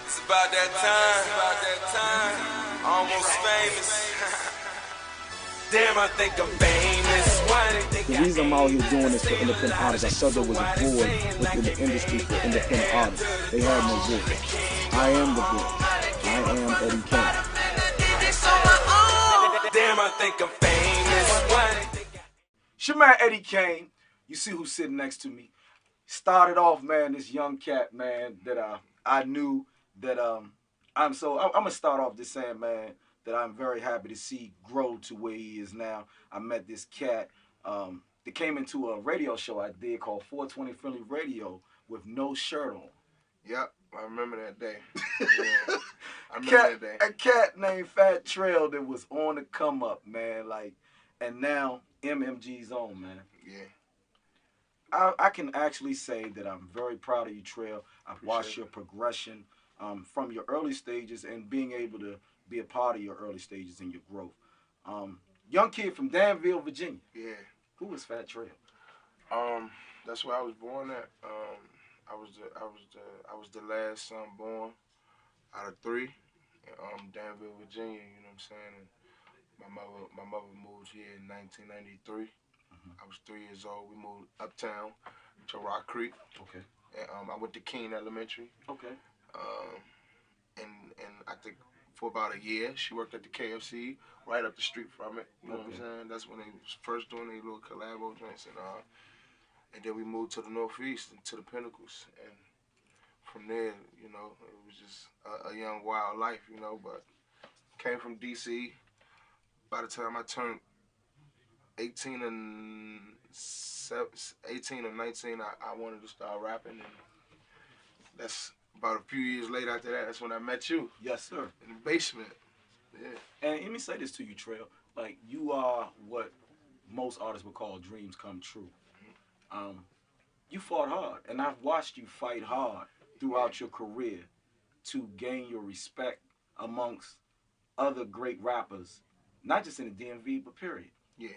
It's about that time, almost famous. Damn, I think I'm famous. Why they think The reason I'm out here doing this for independent artists, I felt there was a void within the industry for independent artists. They had no voice. I am the voice. I am Eddie Kayne. Damn, I think I'm famous. Why they think It's your man Eddie Kayne. You see who's sitting next to me. Started off, man, this young cat, man, that I knew that I'm gonna start off just saying, man, that I'm very happy to see grow to where he is now. I met this cat that came into a radio show I did called 420 Friendly Radio with no shirt on. Yep, I remember that day. Yeah, I remember that day. A cat named Fat Trail that was on the come up, man. Like, and now MMG's on, man. Yeah. I can actually say that I'm very proud of you, Trail. I've watched your progression from your early stages and being able to be a part of your early stages and your growth. Young kid from Danville, Virginia. Yeah. Who was Fat Trail? That's where I was born at. I was the last son born out of 3 in Danville, Virginia. You know what I'm saying? And my mother moved here in 1993. I was 3 years old. We moved uptown to Rock Creek. Okay. And I went to Kayne Elementary. Okay. And I think for about a year, she worked at the KFC right up the street from it. You know what I'm saying? That's when they was first doing their little collabo joints. And then we moved to the Northeast and to the Pinnacles. And from there, you know, it was just a young, wild life, you know. But came from D.C. By the time I turned 18 or 19, I wanted to start rapping, and that's about a few years later after that, that's when I met you. Yes, sir. In the basement. Yeah. And let me say this to you, Trail. Like, you are what most artists would call dreams come true. You fought hard, and I've watched you fight hard throughout your career to gain your respect amongst other great rappers, not just in the DMV, but period. Yeah.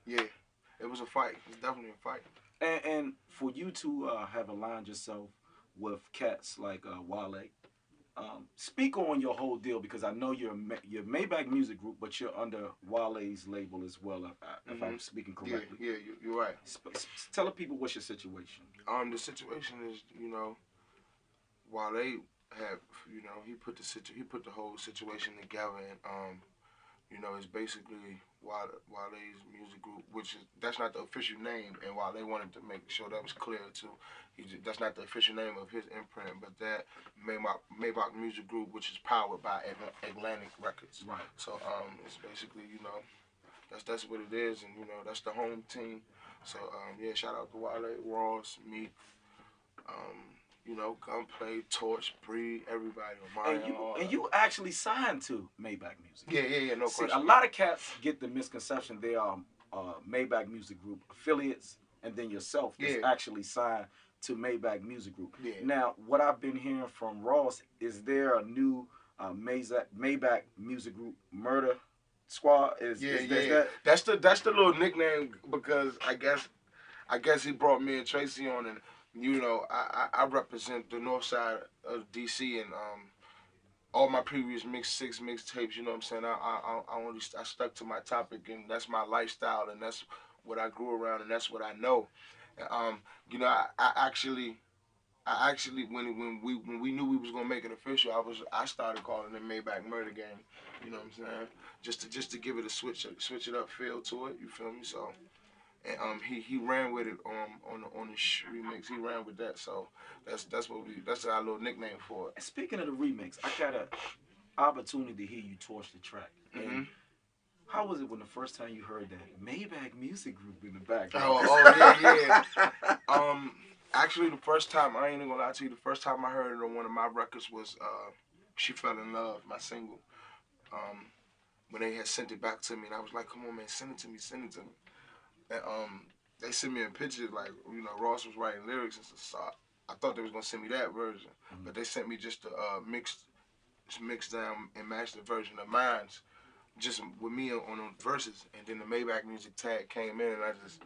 Yeah, it was a fight. It was definitely a fight. And for you to have aligned yourself with cats like Wale, speak on your whole deal, because I know you're Maybach Music Group, but you're under Wale's label as well, if I'm speaking correctly. Yeah, you're right. Tell the people what's your situation. The situation is, you know, Wale had, you know, he put the whole situation together, and you know, it's basically Wale's music group, that's not the official name, and Wale wanted to make sure that was clear too. That's not the official name of his imprint, but that Maybach Music Group, which is powered by Atlantic Records. Right. So it's basically, you know, that's what it is, and you know, that's the home team. So yeah, shout out to Wale, Ross, Meek, you know, Gunplay, Torch, Bree, everybody. And you actually signed to Maybach Music. Yeah, no question. A lot of cats get the misconception they are Maybach Music Group affiliates, and then yourself is actually signed to Maybach Music Group. Yeah. Now, what I've been hearing from Ross, is there a new Maybach Music Group Murder Squad? Yeah. That's the little nickname, because I guess he brought me and Tracy on, and you know, I represent the north side of DC, and all my previous six mixtapes, you know what I'm saying, I stuck to my topic, and that's my lifestyle, and that's what I grew around, and that's what I know. You know, I actually when we knew we was gonna make it official, I started calling it Maybach Murder Gang. You know what I'm saying? Just to give it a switch it up feel to it. You feel me? So. And he ran with it on the remix. He ran with that, so that's our little nickname for it. And speaking of the remix, I got an opportunity to hear you torch the track. And how was it when the first time you heard that Maybach Music Group in the background? Oh yeah. Actually, the first time, I ain't even gonna lie to you, the first time I heard it on one of my records was She Fell in Love, my single. When they had sent it back to me, and I was like, come on, man, send it to me. And they sent me a picture, like, you know, Ross was writing lyrics and stuff, so I thought they was gonna send me that version, but they sent me just a mixed down and mastered version of mine. just with me on the verses, and then the Maybach music tag came in, and I just,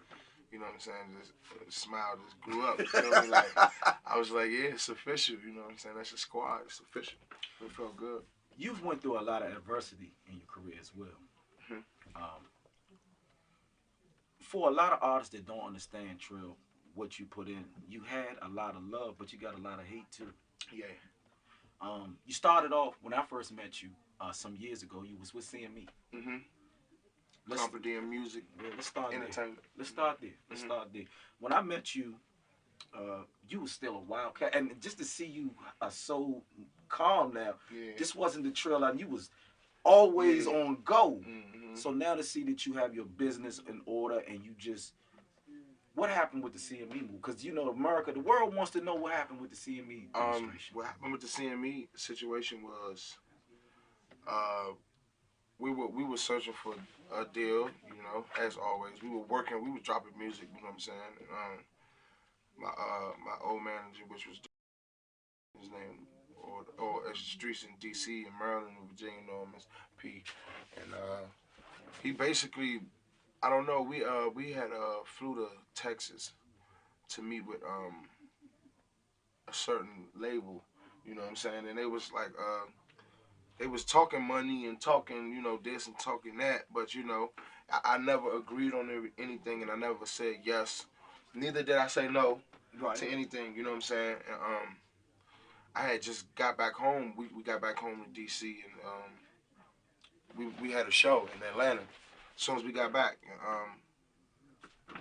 you know what I'm saying, just smile just grew up. You feel me? Like, I was like, yeah, it's official. You know what I'm saying? That's a squad. It's official. It felt good. You've went through a lot of adversity in your career as well. For a lot of artists that don't understand, Trill, what you put in, you had a lot of love, but you got a lot of hate too. Yeah. You started off, when I first met you some years ago, you was with CME. Company and music. Yeah, let's start there. Entertainment. Let's start there. Let's start there. When I met you, you was still a wildcat, and just to see you so calm now, this wasn't the Trill, and you was always on go. So now to see that you have your business in order and you just, what happened with the CME move? Because you know, America, the world wants to know what happened with the CME administration. What happened with the CME situation was, we were searching for a deal, you know, as always. We were working, we were dropping music, you know what I'm saying? My old manager, which was his name, or as streets in DC and Maryland and Virginia, you know him as P. And he basically, I don't know, we had flew to Texas to meet with a certain label, you know what I'm saying? And they was like, they was talking money and talking, you know, this and talking that, but you know, I never agreed on anything, and I never said yes. Neither did I say no to anything, you know what I'm saying? And I had just got back home. We got back home to DC, and we had a show in Atlanta as soon as we got back. And,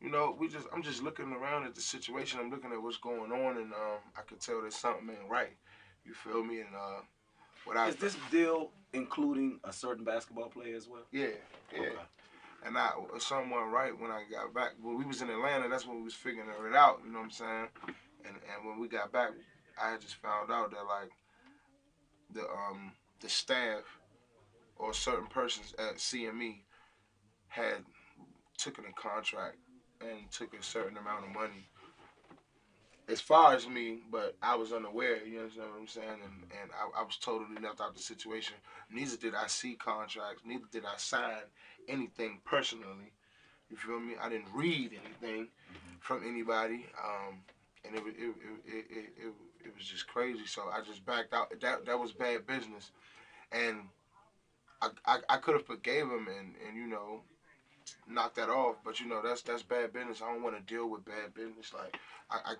you know, I'm just looking around at the situation. I'm looking at what's going on, and I could tell that something ain't right. You feel me? And is this deal including a certain basketball player as well? Yeah, yeah. Okay. And something went right when I got back. When we was in Atlanta, that's when we was figuring it out. You know what I'm saying? And when we got back, I had just found out that like the staff or certain persons at CME had taken a contract and took a certain amount of money as far as me, but I was unaware, you understand what I'm saying? And I was totally left out the situation. Neither did I see contracts, neither did I sign anything personally. You feel me? I didn't read anything from anybody, and it was just crazy. So I just backed out. That was bad business, and I could have forgave him and you know, knock that off, but you know, that's bad business. I don't want to deal with bad business. Like I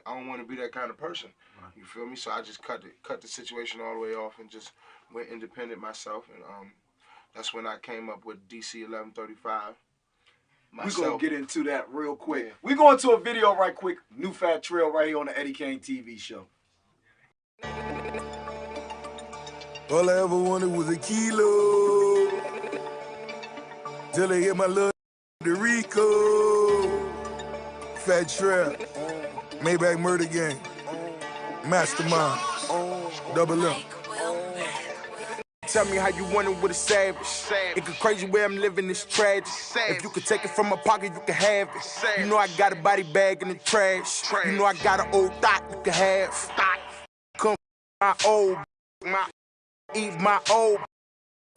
don't want to be that kind of person. Right. You feel me? So I just cut the situation all the way off and just went independent myself, and that's when I came up with DC 1135. Myself. We're gonna get into that real quick. Yeah. We're going to a video right quick. New Fat Trill right here on the Eddie Kayne TV show. All I ever wanted was a kilo. Till I hit my little Rico. Fat Trill. Maybach Murder Gang. Mastermind. Double M. Tell me how you want it with a savage. It get crazy where I'm living, it's tragic. If you could take it from my pocket, you can have it. You know I got a body bag in the trash. You know I got an old thought you can have. Come my old, eat my old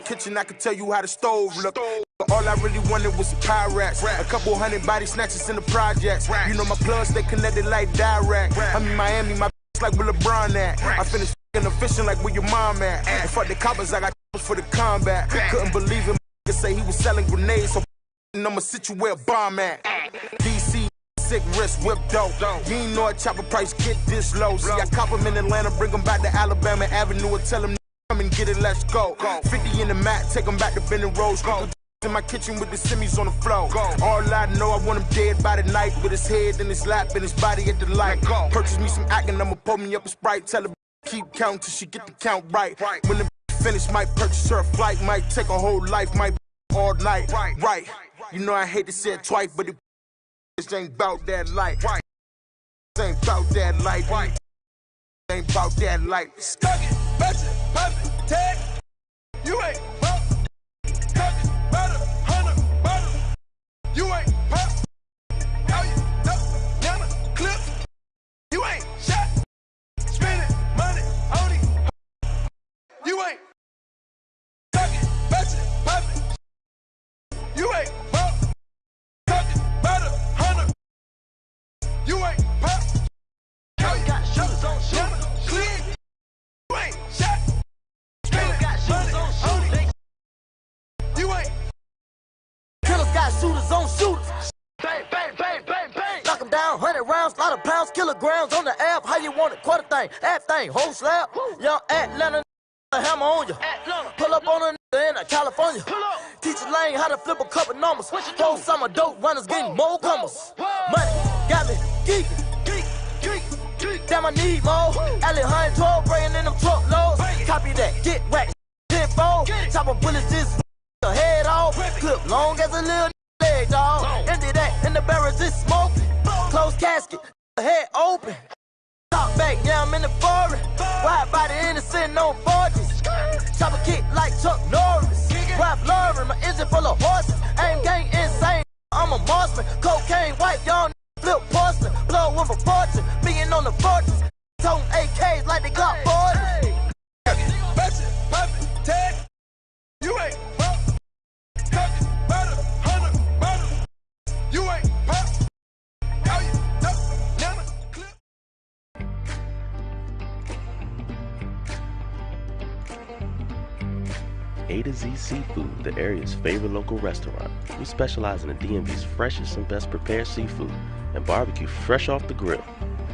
kitchen, I can tell you how the stove look. All I really wanted was some Pyrex. A couple hundred body snatches in the projects. You know my plugs, they connected like direct. I'm in Miami, my like where LeBron at. I finished f***ing the fishing like where your mom at. And fuck the coppers, I got for the combat. Couldn't believe him, say he was selling grenades. So I'ma sit you where a bomb at. DC, sick wrist, whip dope. You ain't know a chopper price get this low. See, I cop him in Atlanta, bring him back to Alabama Avenue and tell him come and get it, let's go. 50 in the mat, take him back to Bending Road. In my kitchen with the semis on the floor. All I know, I want him dead by the night, with his head in his lap and his body at the light. Purchase me some acting, I'ma pull me up a Sprite. Tell her keep counting till she get the count right. When the finish, might purchase her a flight. Might take a whole life, might all night. Right. You know I hate to say it twice, but it ain't about that life. It ain't about that life. It ain't about that life. Stuck it, bitch it, pop it, tag. You ain't pop. Stuck it, butter, 100 butter. You ain't pop. How you know? Nana, clip. You ain't shot. Spending money on it. You ain't. Stuck it, bitch it. Lot of pounds, kilograms on the app. How you want it? Quarter thing, app thing, whole slap. Young Atlanta, hammer on you. Pull up on a nigga in California. Teach a lane how to flip a couple numbers. Whole summer dope runners getting more comers. Money got me geeking. Damn, I need more. Alley 112 bringing in them truckloads. Copy that, get whacked. Tenfold. Chop a bullets, just your head off. Clip long as a little leg, dog. Empty that in the barrels, just smoke. Closed casket, head open. Top back, yeah, I'm in the forest. Wide body innocent on forges. Chop a kick like Chuck Norris. Rap Lauren, my engine full of horses. Aim gang insane, I'm a marksman. Cocaine white, y'all flip porcelain. Blow with a fortune, being on the fortress. Toting AKs like they got 40. You ain't pop. Talking about 100 murders. You ain't pop. How you never clip. A to Z Seafood, the area's favorite local restaurant. We specialize in the DMV's freshest and best prepared seafood and barbecue fresh off the grill.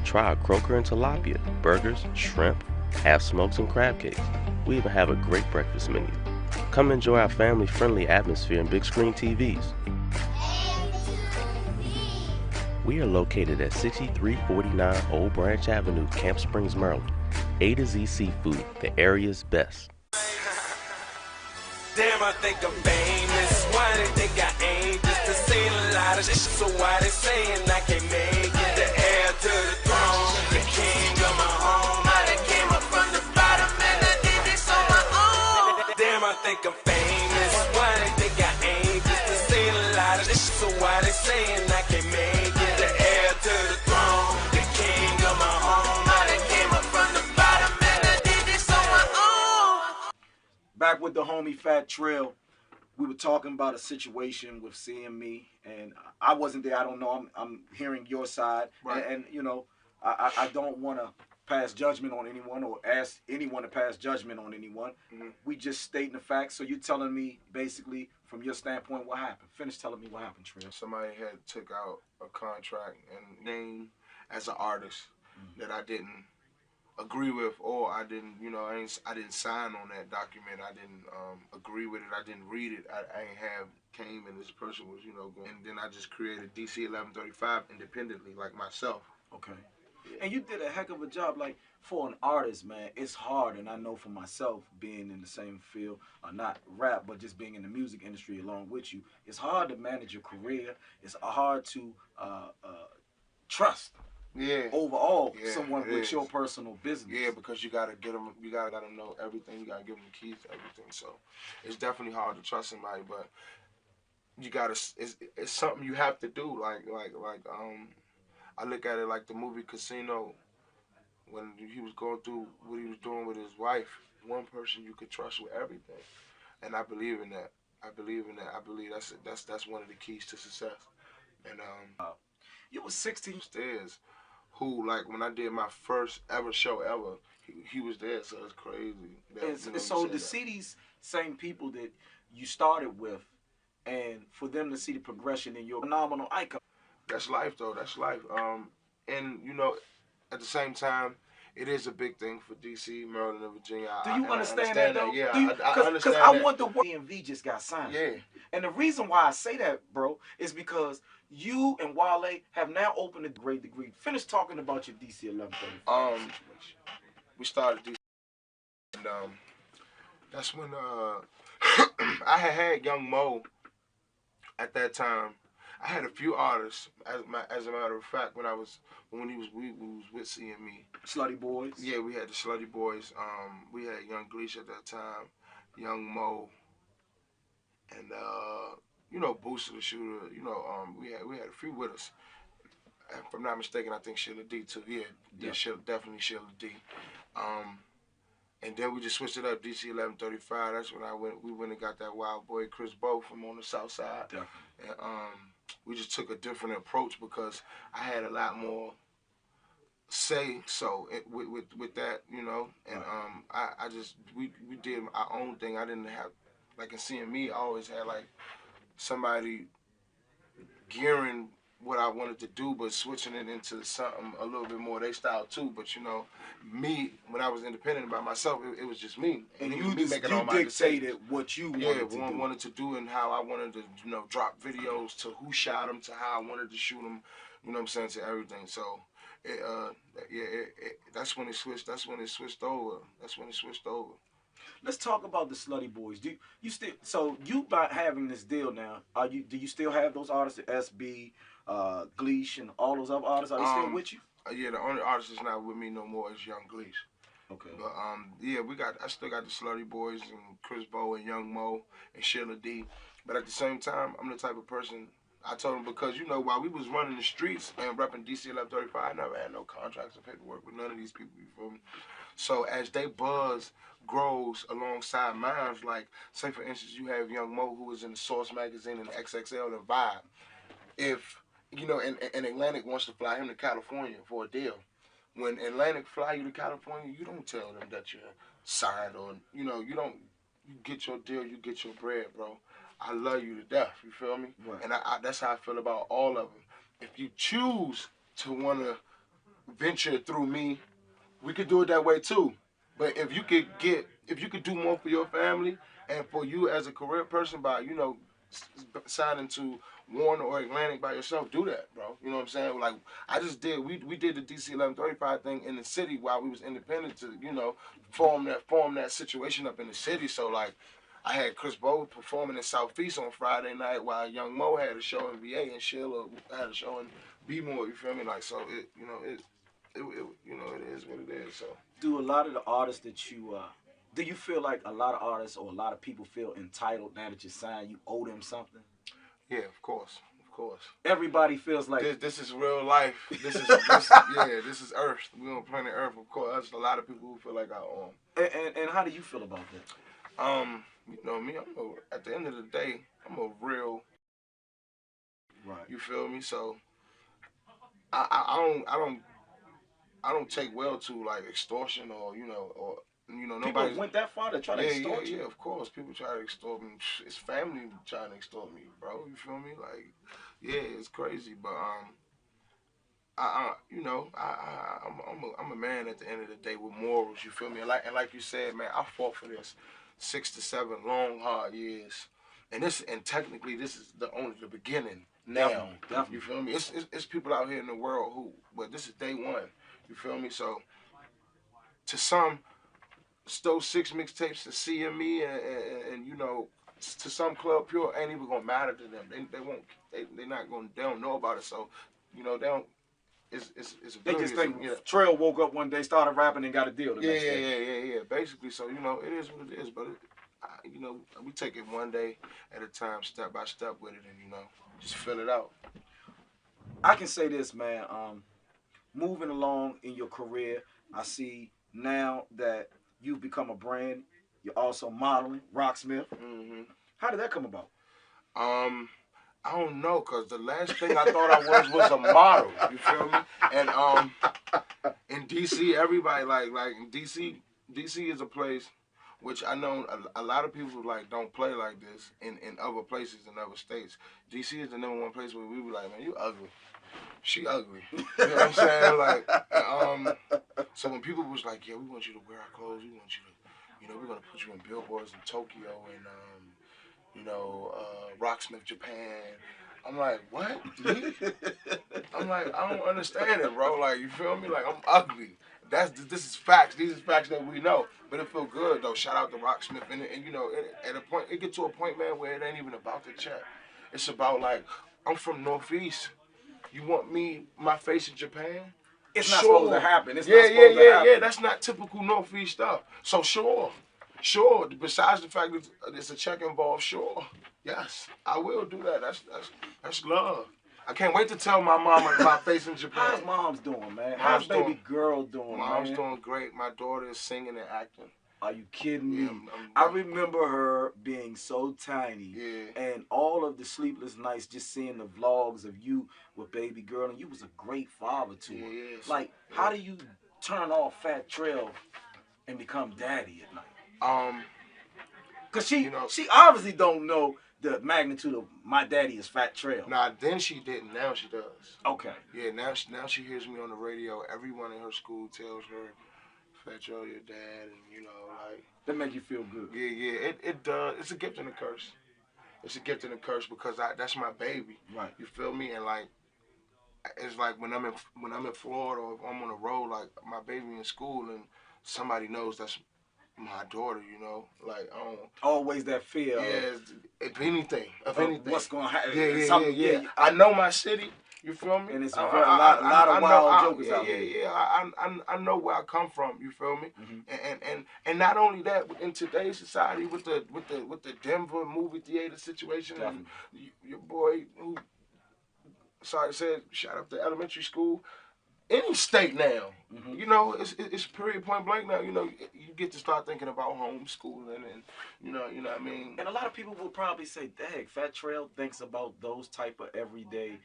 Try our croaker and tilapia, burgers, shrimp, half smokes, and crab cakes. We even have a great breakfast menu. Come enjoy our family-friendly atmosphere and big screen TVs. We are located at 6349 Old Branch Avenue, Camp Springs, Maryland. A to Z Seafood, the area's best. Damn, I think I'm famous. Why they think I aim just to say a lot of shit? So why they saying I can't make it? The heir to the throne, the king of my home. I done came up from the bottom and I did this on my own. Damn, I think I'm famous. Why they think I aim just to say a lot of shit? So why they saying I can't make it? The heir to the throne, the king of my home. I done came up from the bottom and I did this on my own. Back with the homie Fat Trill, we were talking about a situation with seeing me, and I wasn't there. I don't know. I'm hearing your side, Right. and you know, I don't want to pass judgment on anyone or ask anyone to pass judgment on anyone. Mm-hmm. We just stating the facts. So you're telling me basically from your standpoint what happened. Finish telling me what happened, Trill. Somebody had took out a contract and name as an artist that I didn't agree with, or I didn't, you know, I didn't sign on that document. I didn't agree with it. I didn't read it. I ain't have Kayne and this person was, you know, going. And then I just created DC 1135 independently, like myself. Okay. And you did a heck of a job. Like, for an artist, man, it's hard. And I know for myself, being in the same field, not rap, but just being in the music industry along with you, it's hard to manage your career. It's hard to trust Yeah. overall Yeah, someone it with is. your personal business. Yeah, because you gotta get them. You gotta know everything. You gotta give them the keys to everything. So it's definitely hard to trust somebody, but you gotta. It's something you have to do. Like I look at it like the movie Casino. When he was going through what he was doing with his wife, one person you could trust with everything, and I believe in that. I believe in that. I believe that's one of the keys to success. And You was 16. Stairs, who, like, when I did my first ever show ever, he was there, so it's crazy. That, And you know, so you to said see these same people that you started with, and for them to see the progression in your phenomenal icon. that's life, though. That's life. And, you know, at the same time, it is a big thing for DC, Maryland, and Virginia. Do you I understand that, though? Yeah, I understand Because that. I want the DMV just got signed. Yeah. And the reason why I say that, bro, is because you and Wale have now opened a great degree. Finish talking about your DC 1135 situation. We started DC, and that's when I had Young Mo at that time. I had a few artists, as a matter of fact, when we was with CME. Slutty Boys. Yeah, we had the Slutty Boys. We had Young Gleesh at that time, Young Mo, and you know, Booster the Shooter. You know, we had a few with us. If I'm not mistaken, I think Sheila D too. Yeah, definitely Sheila D. And then we just switched it up, DC 1135. That's when we went and got that wild boy Chris Bo from on the south side. Definitely. And we just took a different approach because I had a lot more say so with that, you know. And I just we did our own thing. I didn't have, like, in seeing me, I always had like somebody gearing what I wanted to do, but switching it into something a little bit more their style too. But you know, me when I was independent by myself, it was just me, And it you was me just making you all my dictated decisions. what you wanted to do and how I wanted to, you know, drop videos, to who shot them, to how I wanted to shoot them. You know what I'm saying, to everything. So, that's when it switched. That's when it switched over. That's when it switched over. Let's talk about the Slutty Boys. Do you still, so you by having this deal now? Do you still have those artists, SB, Gleesh, and all those other artists? Are they still with you? Yeah, the only artist that's not with me no more is Young Gleesh. Okay. But yeah, I still got the Slutty Boys and Chris Bo and Young Mo and Sheila D. But at the same time, I'm the type of person. I told him, because you know, while we was running the streets and repping DC 1135, I never had no contracts or paperwork with none of these people. You feel me? So as they buzz grows alongside mine, like say for instance, you have Young Mo who is in the Source magazine and XXL and Vibe. If you know, and Atlantic wants to fly him to California for a deal. When Atlantic fly you to California, you don't tell them that you're signed, or you know, you don't. You get your deal, you get your bread, bro. I love you to death. You feel me? Right. And that's how I feel about all of them. If you choose to want to venture through me, we could do it that way too. But if you could do more for your family and for you as a career person by, you know, signing to Warner or Atlantic by yourself, do that, bro. You know what I'm saying? Like I just did, we did the DC 1135 thing in the city while we was independent to, you know, form that situation up in the city. So like, I had Chris Bo performing in Southeast on Friday night while Young Mo had a show in VA and Sheila had a show in B-More. You feel me? Like, so it, you know, it you know, it is what it is. So Do a lot of the artists that you do you feel like a lot of artists or a lot of people feel entitled now that you signed? You owe them something? yeah, of course. Everybody feels like This is real life. This is this is Earth. We on planet Earth, of course. There's a lot of people who feel like I owe them. And how do you feel about that? You know me. At the end of the day, I'm a real. Right. You feel me? So I don't take well to like extortion or People nobody went that far to try to extort you? Yeah, of course. People try to extort me. It's family trying to extort me, bro. You feel me? Like, yeah, it's crazy. But I'm a man at the end of the day with morals. You feel me? And like you said, man, I fought for this 6 to 7 long hard years, and technically this is only the beginning. Now, Definitely. You feel me? It's people out here in the world but this is day one. You feel me? So to some, stole 6 mixtapes to CME and you know, to some Club Pure ain't even gonna matter to them. They don't know about it. So, you know, they don't. It's they just think Trail woke up one day, started rapping, and got a deal the next day. Yeah. Basically, so you know, it is what it is. But you know, we take it one day at a time, step by step with it, and you know, just fill it out. I can say this, man. Moving along in your career, I see now that you've become a brand. You're also modeling, Rocksmith. Mm-hmm. How did that come about? I don't know, cause the last thing I thought I was a model. You feel me? And in DC, everybody like in DC is a place which I know a lot of people like don't play like this in other places in other states. DC is the #1 place where we be like, man, you ugly. She ugly. You know what I'm saying? Like, so when people was like, yeah, we want you to wear our clothes, we want you to, you know, we're gonna put you in billboards in Tokyo and you know, Rocksmith Japan. I'm like, what? Me? I'm like, I don't understand it, bro. Like, you feel me? Like, I'm ugly. This is facts. These is facts that we know. But it feel good though. Shout out to Rocksmith. And you know, at a point, it get to a point, man, where it ain't even about the check. It's about like, I'm from Northeast. You want my face in Japan? It's not supposed to happen. It's not supposed to happen. Yeah. That's not typical Northeast stuff. So sure. Besides the fact that there's a check involved, sure. Yes, I will do that. That's love. I can't wait to tell my mom my face in Japan. How's mom's doing, man? How's baby girl doing, Mom's doing great. My daughter is singing and acting. Are you kidding me? Yeah, I remember her being so tiny. Yeah. And all of the sleepless nights, just seeing the vlogs of you with baby girl, and you was a great father to her. Yeah. Like, how do you turn off Fat Trail and become daddy at night? Cause she obviously don't know the magnitude of my daddy is Fat Trail. Nah, then she didn't. Now she does. Okay. Yeah, now she hears me on the radio. Everyone in her school tells her, Fat Trail, your dad, and you know, like. That make you feel good. Yeah. It does. It's a gift and a curse. It's a gift and a curse because that's my baby. Right. You feel me? And like, it's like when I'm in Florida or if I'm on the road, like my baby in school and somebody knows that's my daughter, you know, like I don't always that fear. Yeah, if anything, what's gonna happen? Yeah. I know my city. You feel me? And it's a lot of wild jokers out there. Yeah. I know where I come from. You feel me? And not only that, in today's society with the Denver movie theater situation, and your boy who shout out to elementary school. Any state now, you know, it's period point blank now. You know, you get to start thinking about homeschooling and you know what I mean. And a lot of people will probably say, "Dang, Fat Trail thinks about those type of everyday."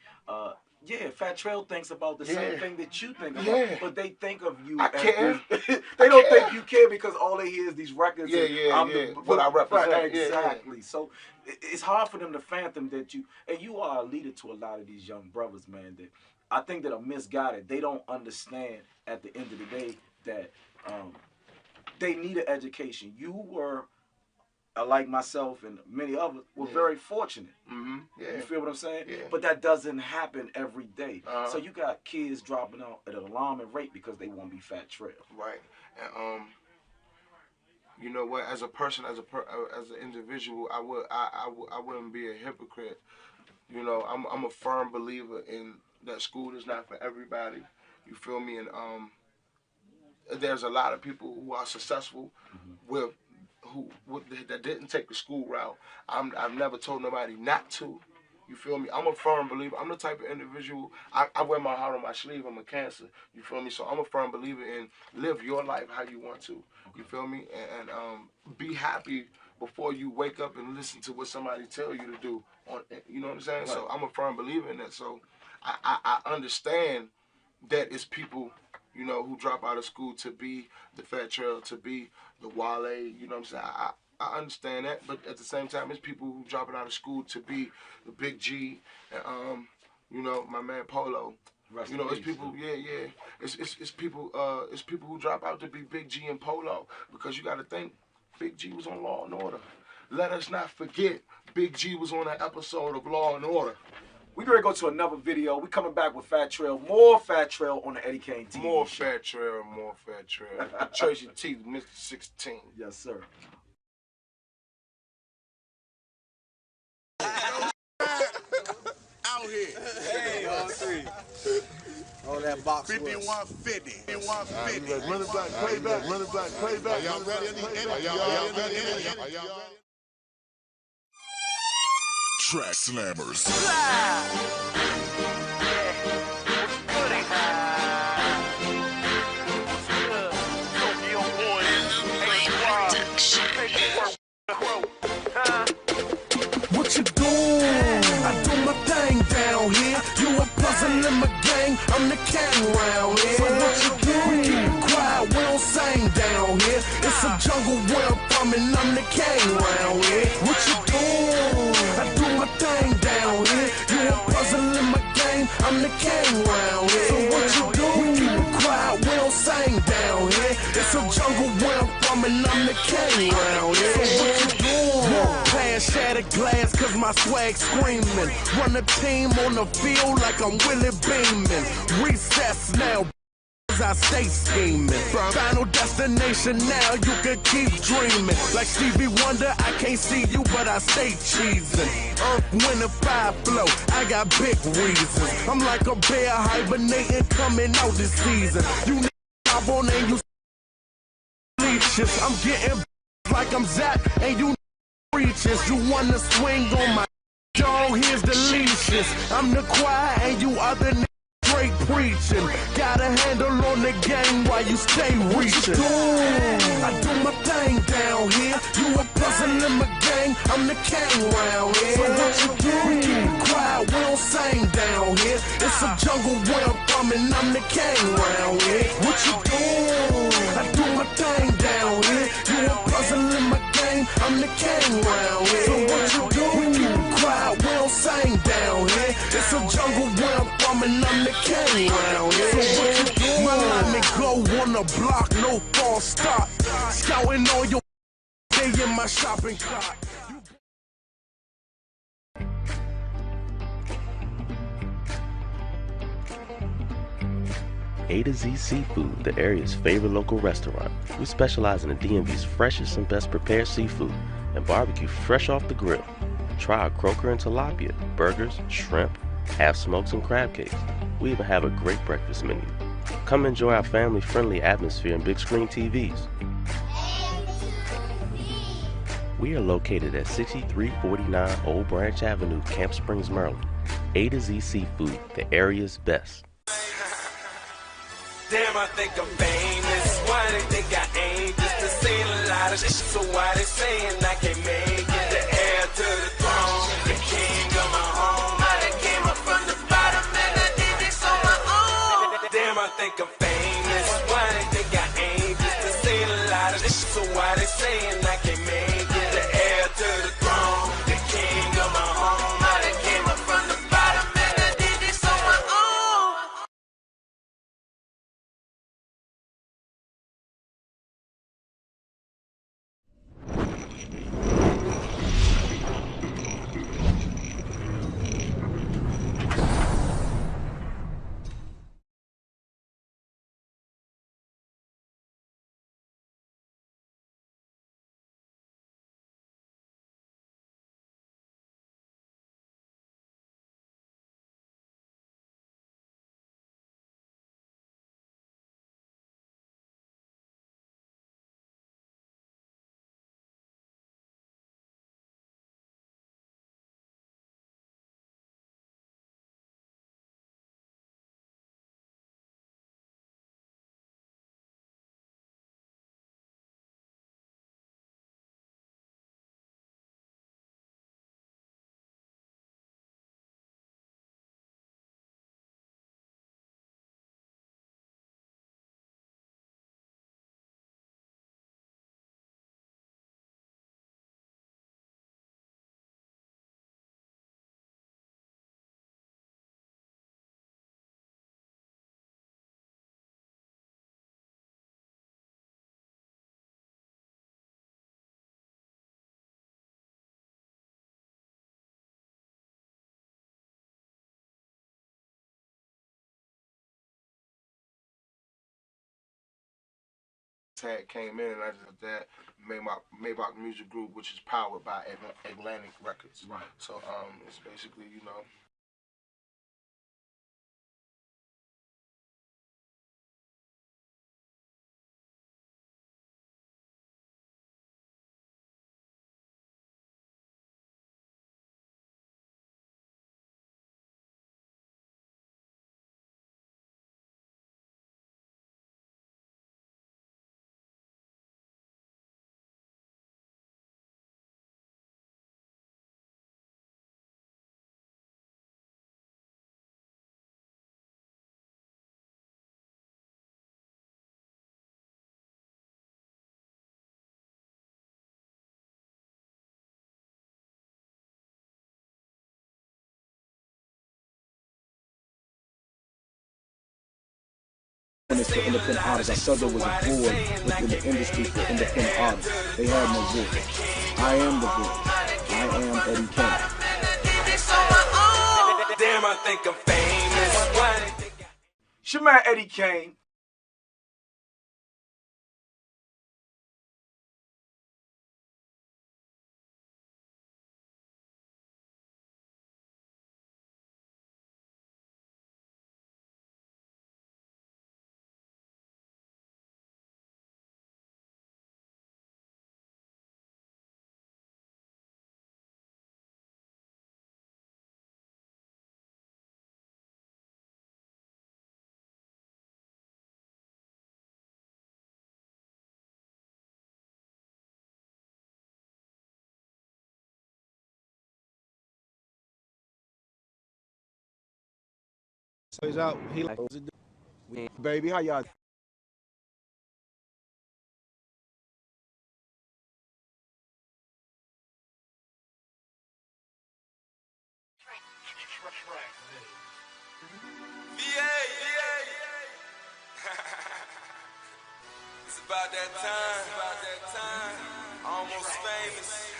Yeah, Fat Trail thinks about the same thing that you think about, but they think of you. I care. They don't think you care because all they hear is these records. What I represent. Exactly. So it's hard for them to fathom that you are a leader to a lot of these young brothers, man. That I think that are misguided. They don't understand at the end of the day that they need an education. You were, like myself and many others, were very fortunate. You feel what I'm saying? Yeah. But that doesn't happen every day. So you got kids dropping out at an alarming rate because they want to be Fat Trail. Right. And you know what? As a person, as an individual, I wouldn't be a hypocrite. You know, I'm a firm believer in that school is not for everybody. You feel me? And there's a lot of people who are successful that didn't take the school route. I've never told nobody not to. You feel me? I'm a firm believer. I'm the type of individual, I wear my heart on my sleeve. I'm a Cancer. You feel me? So I'm a firm believer in live your life how you want to. You feel me? And be happy before you wake up and listen to what somebody tell you to do. You know what I'm saying? Right. So I'm a firm believer in that. So I understand that it's people, you know, who drop out of school to be the Fat Trail, to be the Wale, you know what I'm saying? I understand that, but at the same time, it's people who dropping out of school to be the Big G, and you know, my man Polo. Rest you know, it's peace, people, it's people who drop out to be Big G and Polo, because you got to think, Big G was on Law and Order. Let us not forget, Big G was on that episode of Law and Order. We're going to go to another video. We're coming back with Fat Trail. More Fat Trail on the Eddie Kayne TV. More Fat Trail, more Fat Trail. Tracy T, Mr. 16. Yes, sir. Out here. Hey, all three. On that box. 5150. 5150. Run it back, play back, run it back, play back. Are y'all ready? Are y'all ready? Track Slammers. What you doing? I do my thing down here. You a puzzle in my gang. I'm the king round here. So what you doing? Keep it quiet. We don't sing down here. It's a jungle where I'm from, and I'm the king round here. What you doing? I do my thing down here. You a puzzle in my gang. I'm the king round here. So what you doing? Keep it quiet. We don't sing down here. It's a jungle where I'm from, and I'm the king round here. So what you doing? Shattered glass cause my swag screaming. Run a team on the field like I'm Willie Beeman. Recess now, I stay scheming. Final destination now, you can keep dreaming. Like Stevie Wonder, I can't see you, but I stay cheesing. Earth, wind, and fire flow, I got big reasons. I'm like a bear hibernating, coming out this season. You need on and you leashes. I'm getting like I'm Zach, and you reaches. You wanna swing on my dog, here's the leashes. I'm the choir and you other niggas straight preaching. Got a handle on the game while you stay reaching. I do my thing down here. You a puzzle in my gang. I'm the king round here. So what you do? We keep it quiet. We don't sing down here. It's a jungle where I'm from, and I'm the king round here. What you do? I do my thing down here. You a puzzle in my gang. I'm the king round here. So what you do? We keep block, no false start. Scouting on your day in my shopping cart. A to Z Seafood, the area's favorite local restaurant. We specialize in the DMV's freshest and best prepared seafood and barbecue fresh off the grill. Try our croaker and tilapia, burgers, shrimp, half smokes, and crab cakes. We even have a great breakfast menu. Come enjoy our family-friendly atmosphere and big screen TVs. We are located at 6349 Old Branch Avenue, Camp Springs, Maryland. A to Z Seafood, the area's best. Damn, I think I'm famous. Why they think I ain't? Just to say a lot of shit. So why they saying I can't make it? The heir to the throne, the king of my home. I done came up from the bottom and I did this on my own. Damn, I think I'm famous. Why they think I ain't? Just to say a lot of shit. So why they saying I can't make it? The heir to the throne, the king of my home. I done came up from the bottom and I did this on my own. Tag came in and I just that made my Maybach music group, which is powered by Atlantic Records. Right. So it's basically, you know, When it's for independent artists, I felt there was a void within the industry for independent artists. They had no voice. I am the voice. I am Eddie Kayne. Damn, I think I'm famous. Why they think It's your man Eddie Kayne. So he's out. He like, baby, how y'all? about that time. Almost famous.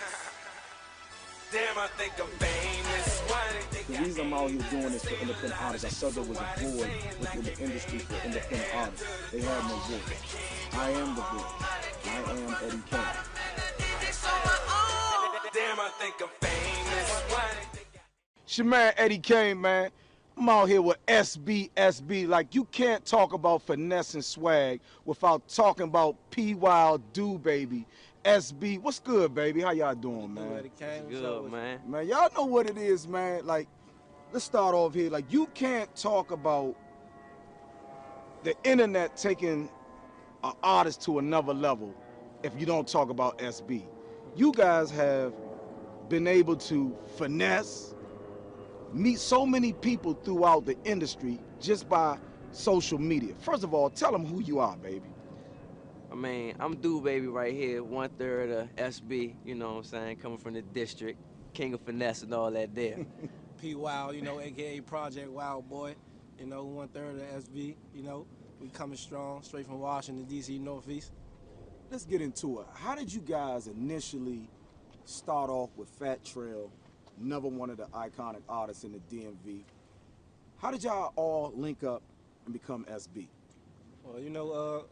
Damn, I think I'm famous. Why they think The reason I'm out here doing this for independent artists, I said there was a void within the industry for independent artists. They had no voice. I am the voice. I am Eddie Kayne. Damn, I think I'm famous. Why they think It's your man Eddie Kayne, man. I'm out here with SB. Like, you can't talk about finesse and swag without talking about P Wild, Do Baby, SB. What's good, baby? How y'all doing, man? Good, man. Man, y'all know what it is, man. Like, let's start off here. Like, you can't talk about the internet taking an artist to another level if you don't talk about SB. You guys have been able to finesse, meet so many people throughout the industry just by social media. First of all, tell them who you are, baby. I mean, I'm Do Baby right here, 1/3 of SB, you know what I'm saying, coming from the district, king of finesse and all that there. P Wild, you know, aka Project Wild Boy, you know, 1/3 of SB, you know, we coming strong, straight from Washington, D.C. Northeast. Let's get into it. How did you guys initially start off with Fat Trail, another one of the iconic artists in the DMV? How did y'all all link up and become SB? Well, you know,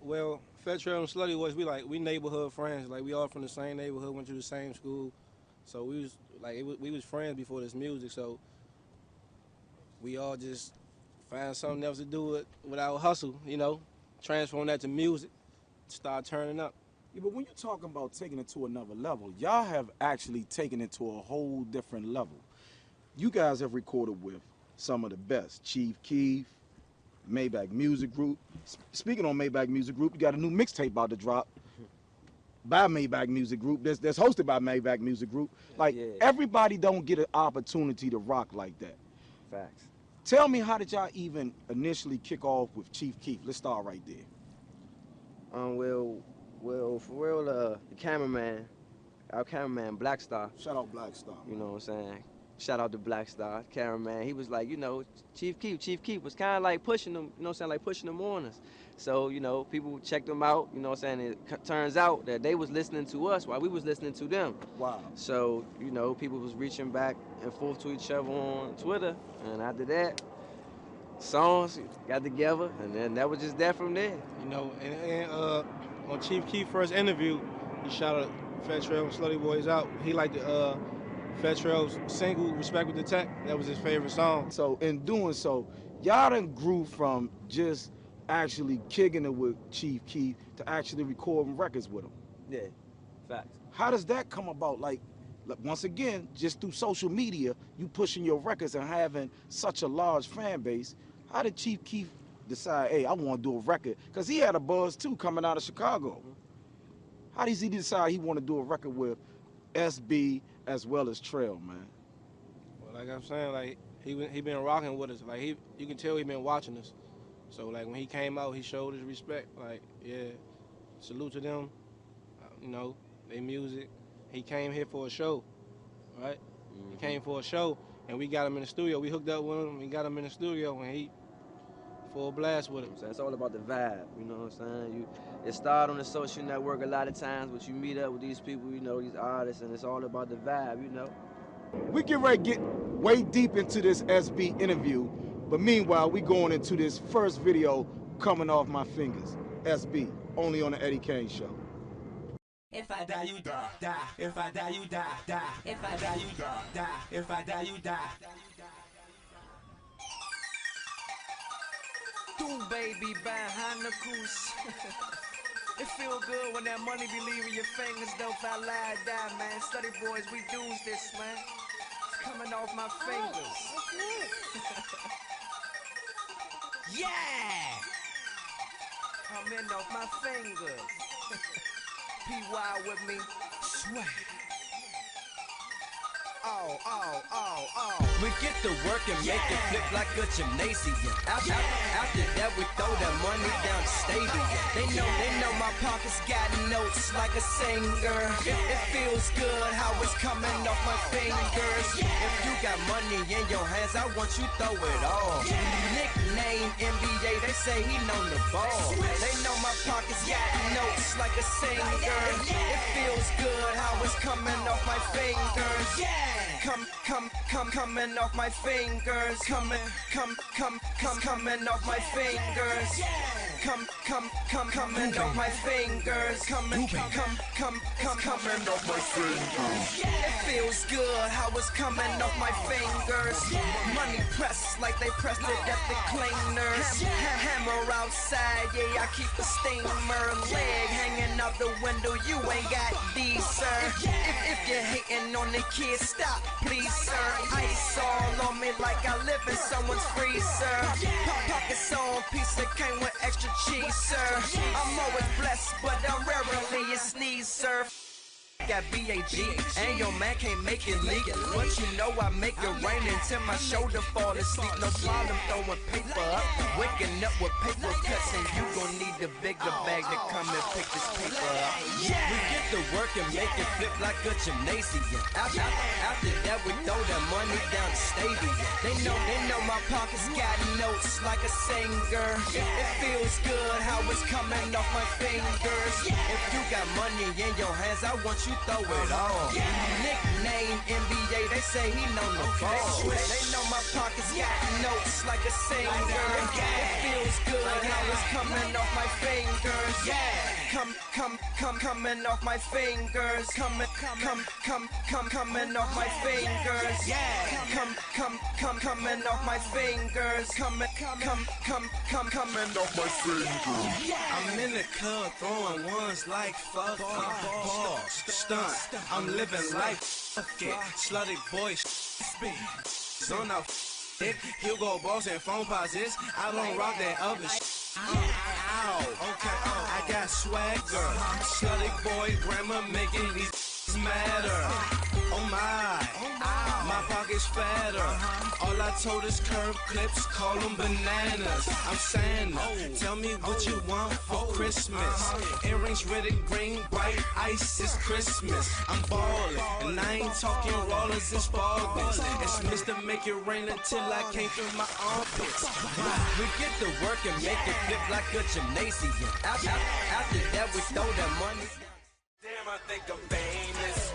Fat Trail and Slutty Boys, we neighborhood friends. Like, we all from the same neighborhood, went to the same school. So we was, like, we was friends before this music, so we all just find something else to do with our hustle, you know, transform that to music, start turning up. Yeah, but when you're talking about taking it to another level, y'all have actually taken it to a whole different level. You guys have recorded with some of the best. Chief Keef, Maybach Music Group. Speaking on Maybach Music Group, you got a new mixtape about to drop by Maybach Music Group that's hosted by Maybach Music Group. Like, everybody don't get an opportunity to rock like that. Facts. Tell me, how did y'all even initially kick off with Chief Keef? Let's start right there. Well, for real, the cameraman, our cameraman, Black Star. Shout out Black Star. You know what I'm saying? Shout out to Black Star, cameraman. He was like, you know, Chief Keef was kind of like pushing them, you know what I'm saying, like pushing them on us. So, you know, people checked them out, you know what I'm saying? It turns out that they was listening to us while we was listening to them. Wow. So, you know, people was reaching back and forth to each other on Twitter. And after that, songs got together, and then that was just that from there. You know, and on Chief Keef's first interview, he shouted Fat Trail and Slutty Boys out. He liked the Fat Trail's single, Respect with the Tech. That was his favorite song. So in doing so, y'all done grew from just actually kicking it with Chief Keef to actually recording records with him. Yeah, facts. How does that come about? Like, once again, just through social media, you pushing your records and having such a large fan base. How did Chief Keef decide, hey, I want to do a record? Because he had a buzz too coming out of Chicago. How does he decide he want to do a record with SB as well as Trail, man? Well, like I'm saying, like he been rocking with us. Like you can tell he been watching us. So like when he came out, he showed his respect. Like, yeah, salute to them. You know, they music. He came here for a show, right? He came for a show, and we got him in the studio. We hooked up with him. We got him in the studio, and he full blast with him. So it's all about the vibe, you know what I'm saying? It started on the social network a lot of times, but you meet up with these people, you know, these artists, and it's all about the vibe, you know? We get ready to get way deep into this SB interview, but meanwhile, we going into this first video coming off my fingers. SB, only on the Eddie Kayne Show. If I die, you die, die. If I die, you die, die. If I die, you die, die. If I die, you die. Do baby behind the goose. It feel good when that money be leaving your fingers. Though if I lie, die, man. Study boys, we do's this, man. It's coming off my fingers. Yeah! Coming off my fingers. P.Y. with me. Swag. We get to work and make it flip like a gymnasium. After that, we throw that money down the stadium. They know my pockets got notes like a singer. It feels good how it's coming off my fingers. If you got money in your hands, I want you throw it all. Nickname NBA, they say he know the ball. They know my pockets got notes pressed like a singer. It feels good how it's coming off my fingers. Coming off my fingers. Coming off my fingers. Coming off my fingers. Coming off my fingers. It feels good how it's coming off my fingers. Money pressed like they pressed it at the cleaners. Hammer outside, yeah, I keep a steamer. Leg hanging out the window, you ain't got these, sir. If you're hating on the kids, stop, please, sir. Ice all on me like I live in someone's freezer. Pockets on, piece of Kayne with extra cheese, sir. I'm always blessed, but I'm rarely a sneeze, sir. Got BAG, and your man can't make it leak. But you know I make it rain until my shoulder fall asleep. No problem throwing paper up, waking up with paper cuts, and you gon' need the bigger bag to come and pick this paper up. We get to work and make it flip like a gymnasium. After that we throw that money down the stadium. They know my pockets got notes like a singer. It feels good how it's coming off my fingers. If you got money in your hands, I want you throw it on. Nickname NBA, they say he know the ball. They know my pockets got notes like a singer. It feels good how it's coming off my fingers. Coming off my fingers. Coming off my fingers. Coming off my fingers. Coming off my fingers. I'm in the club throwing ones like fuck balls. Stunt, I'm living life. Fuck it, slutty boy. Spin, zone out. Hugo Boss and phone posits. I don't rock that other shit. Ow, okay, I got swagger. Slutty boy, grandma making these matter. Oh my pocket's fatter. All I told is curve clips, call them bananas. I'm Santa, tell me what you want for Christmas. Earrings red and green, bright ice is Christmas. I'm ballin', and I ain't talking rollers and sparkles. It's Mr. Make It Rain until I came through my armpits. We get to work and make it flip like a gymnasium. After that we throw that money. Damn, I think I'm famous.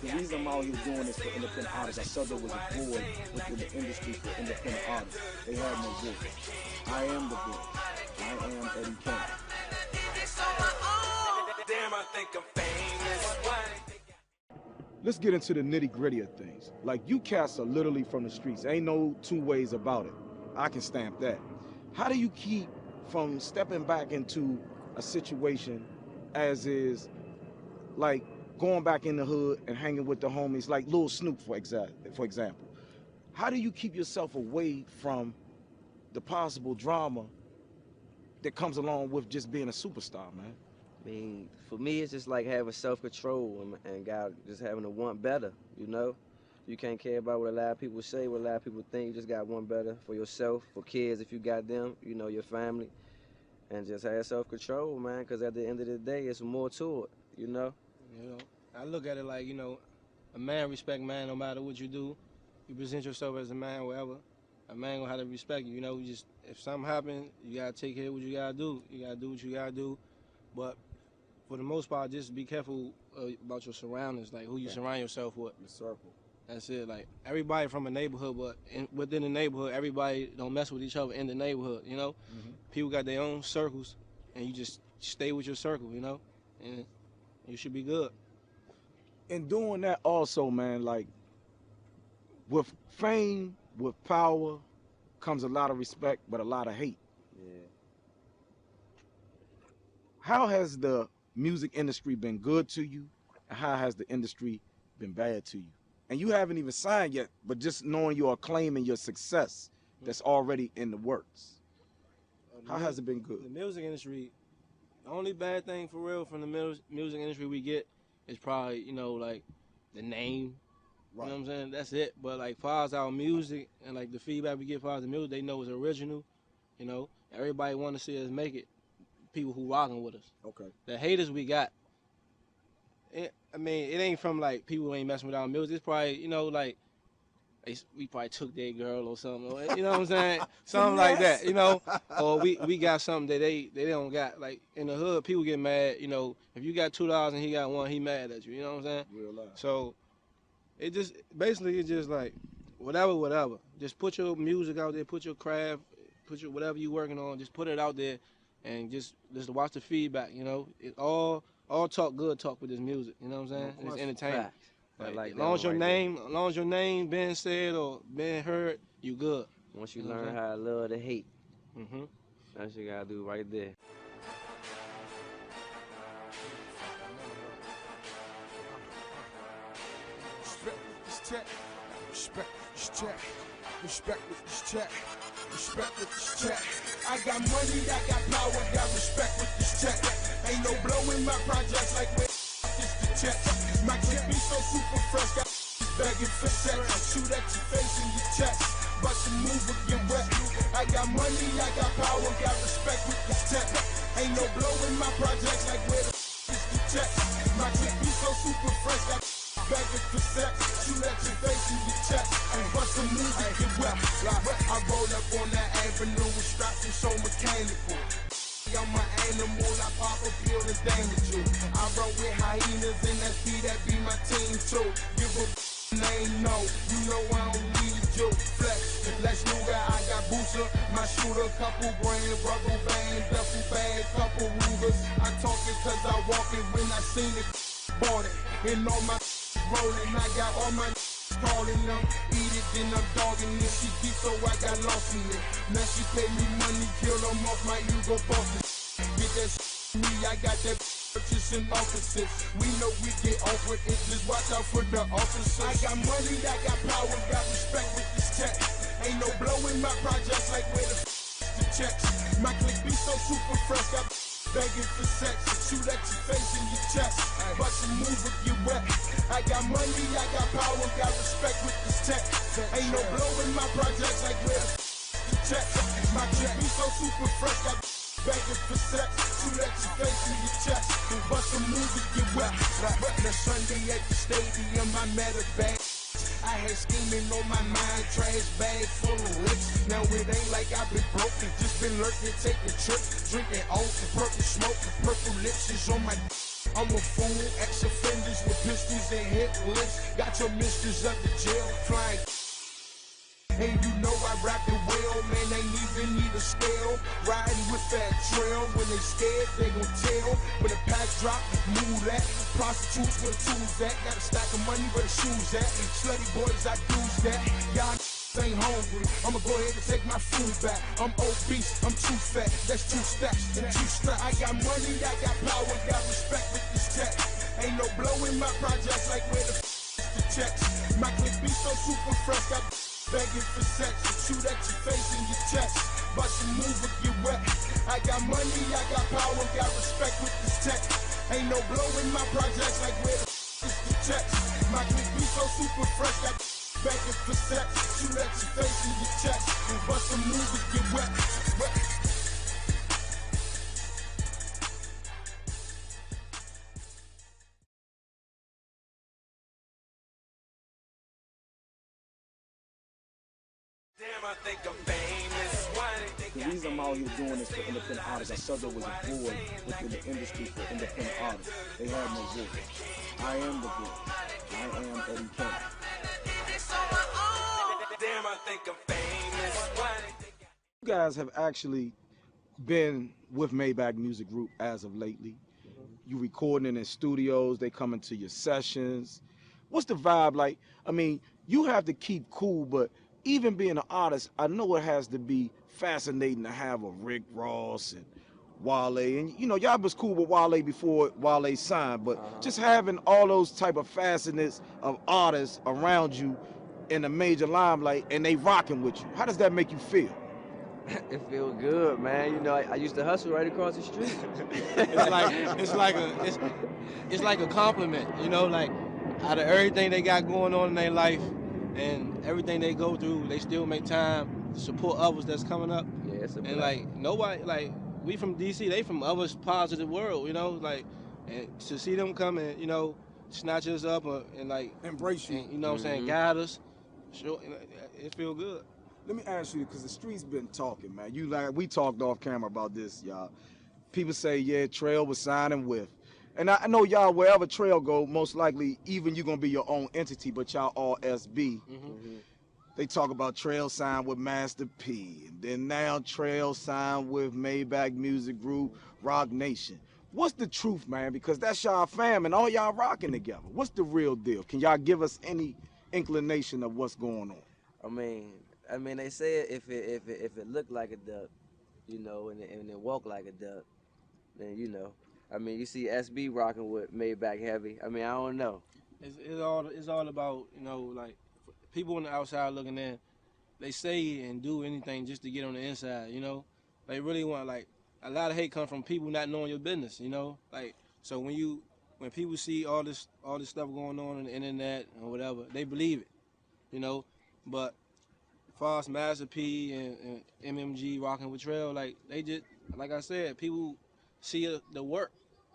The reason I'm out here doing this for independent artists, I saw there was a void within the industry for independent artists. They had no voice. I am the voice. I am Eddie Kayne. Damn, I think I'm famous. Let's get into the nitty-gritty of things. Like, you cats are literally from the streets. Ain't no two ways about it. I can stamp that. How do you keep from stepping back into a situation as is, like, going back in the hood and hanging with the homies, like Lil Snoop, for example? How do you keep yourself away from the possible drama that comes along with just being a superstar, man? I mean, for me, it's just like having self-control and God just having to want better, you know? You can't care about what a lot of people say, what a lot of people think. You just got one better for yourself, for kids if you got them, you know, your family. And just have self-control, man, because at the end of the day, it's more to it, you know? You know, I look at it like, you know, a man respect man no matter what you do. You present yourself as a man, whatever. A man gonna have to respect you, you know? Just if something happens, you gotta take care of what you gotta do. You gotta do what you gotta do. But for the most part, just be careful about your surroundings, like who you surround yourself with. The circle. That's it. Like, everybody from a neighborhood, but within the neighborhood, everybody don't mess with each other in the neighborhood, you know? Mm-hmm. People got their own circles, and you just stay with your circle, you know? And you should be good. And doing that also, man, like, with fame, with power, comes a lot of respect, but a lot of hate. Yeah. How has the music industry been good to you, and how has the industry been bad to you? And you haven't even signed yet, but just knowing your acclaim and your success that's already in the works. How has it been good? The music industry, the only bad thing for real from the music industry we get is probably, you know, like the name. Right. You know what I'm saying? That's it. But like, far as our music and like the feedback we get far as the music, they know it's original. You know, everybody want to see us make it. People who rocking with us. Okay. The haters we got, I mean, it ain't from like people who ain't messing with our music. It's probably, you know, like we probably took their girl or something. Or, you know what I'm saying? Something like that, you know. Or we got something that they don't got. Like in the hood, people get mad. You know, if you got $2 and he got one, he mad at you. You know what I'm saying? Real life. So it just basically it's just like whatever. Just put your music out there, put your craft, put your whatever you working on, just put it out there, and just watch the feedback. You know, it all talk good talk with this music. You know what I'm saying? No It's entertainment. Facts. I like as that long as one your right name, as long as your name been said or been heard, you good. Once you know learn how to love to hate, Mm-hmm. that's what you gotta do right there. Respect with this tech. Respect with this tech. Respect with this tech. Respect with this tech. I got money, I got power, got respect with this tech. Ain't no blowing my projects like where is the check. My clip be so super fresh, got begging for sex. Shoot at your face and your chest. Bust a move or get wet. I got money, I got power, got respect with this tech. Ain't no blowing my projects like where the is the check. My clip be so super fresh, got begging for sex. Shoot at your face and your chest. Bust a move or get wet. I roll up on that avenue with straps and so mechanical. I'm an animal, I pop a pill and damage you. I roll with hyenas and that be my team too. Give a name, no, you know I don't need you. Flex, let's move it, I got booster, my shooter, couple grand, rubber band, duffel bag, couple Rugers. I talk it cause I walk it when I seen it, bought it. And all my rolling, I got all my calling them, eat it, then I'm dogging it. She deep, so I got lost in it. Now she pay me money, kill them off my ego bosses. Get that me, I got that purchasing offices. We know we get off with it, just watch out for the officers. I got money, I got power, got respect with this tech. Ain't no blowing my projects like where the checks. My click be so super fresh, got begging for sex. Shoot at your face and your chest. Bust a move or get wet. I got money, I got power, got respect with this tech. Ain't no blowing my projects like where the check. My clip be so super fresh, got begging for sex. Shoot at your face and your chest. Bust a move or get wet. The Sunday at the stadium, I met a bag. I had scheming on my mind, trash bag full of licks. Now it ain't like I've been broke, just been lurking, taking trips, drinking all the purple smoke, the purple lips is on my I'm a fool, ex-offenders with pistols and hit lists. Got your mistress up the jail, flying. And you know I rap it well, man, ain't even need a scale. Riding with that trail, when they scared, they gon' tell. When the pack drop, move that. Prostitutes where the tools at. Got a stack of money where the shoes at. Slutty boys, I do's that. Y'all ain't hungry, I'ma go ahead and take my food back. I'm obese, I'm too fat. That's 2 stacks and 2 straps. I got money, I got power, got respect with this tech. Ain't no blowing my projects like where the checks. My clip be so super fresh, got begging for sex. Shoot at your face and your chest. Bust a move or get wet. I got money, I got power, got respect with this tech. Ain't no blowing my projects like where the checks. My clip be so super fresh, got begging for sex. Shoot at your face and your chest. Bust a move or get wet. The reason I'm out here doing this for independent artists, I felt there was a void within the industry for independent artists. They had no voice. I am the voice. I am Eddie Kayne. You guys have actually been with Maybach Music Group as of lately. You recording in studios, they come into your sessions. What's the vibe like? I mean, you have to keep cool, but even being an artist, I know it has to be fascinating to have a Rick Ross and Wale, and you know, y'all was cool with Wale before Wale signed, but just having all those type of facets of artists around you in a major limelight and they rocking with you, how does that make you feel? It feel good, man. You know, I used to hustle right across the street. it's like a compliment, you know, like out of everything they got going on in their life and everything they go through, they still make time to support others that's coming up. Yeah, it's a and blessing. like nobody, like we from DC, they from other parts of the world, you know, like, and to see them come and, you know, snatch us up and like embrace you, and, you know what I'm saying, guide us. sure, it feel good. Let me ask you, because the streets been talking, man. We talked off camera about this, y'all. People say, yeah, Trail was signing with. And I know y'all, wherever Trail go, most likely, even you gonna be your own entity, but y'all all SB. They talk about Trail signed with Master P, and then now Trail signed with Maybach Music Group, Rock Nation. What's the truth, man? Because that's y'all fam and all y'all rocking together. What's the real deal? Can y'all give us any inclination of what's going on? I mean, they say if it looked like a duck, you know, and it walk like a duck, then you know. I mean, you see SB rocking with Maybach Heavy. I mean, I don't know. It's all about, you know, like people on the outside looking in. They say and do anything just to get on the inside, you know. They really want, like, a lot of hate comes from people not knowing your business, you know. Like, so when people see all this stuff going on the internet or whatever, they believe it, you know. But as far as Master P and MMG rocking with Trail, like they just, like I said, people see the work,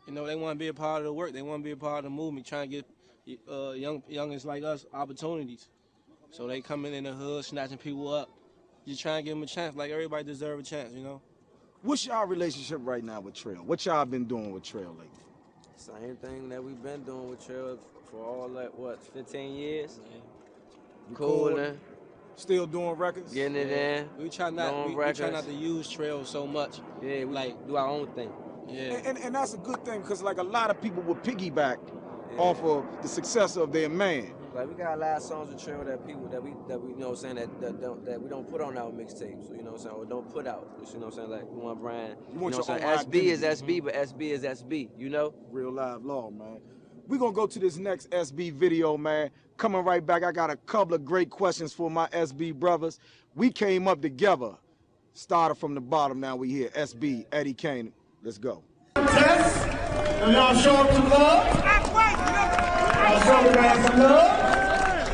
you know. They want to be a part of the work. They want to be a part of the movement, trying to get youngins like us opportunities. So they coming in the hood, snatching people up, just trying to give them a chance. Like everybody deserve a chance, you know. What's y'all relationship right now with Trail? What y'all been doing with Trail lately? Same thing that we've been doing with Trail for all that, what, 15 years? Yeah. Cooling. Still doing records? Getting it in. We try not to use Trail so much. Yeah, we like do our own thing. Yeah. And that's a good thing, because like a lot of people would piggyback off of the success of their man. Like we got a lot of songs with Trail that we you know what I'm saying that we don't put on our mixtapes, you know what I'm saying, or don't put out. Just, you know what I'm saying, like we want brand. You want know your what own I'm saying? SB is identity. SB, but SB is SB, you know? Real live law, man. We're gonna go to this next SB video, man. Coming right back, I got a couple of great questions for my SB brothers. We came up together, started from the bottom, now we here. SB, Eddie Kayne, let's go. Test. And y'all show them some love. Y'all show the man some love.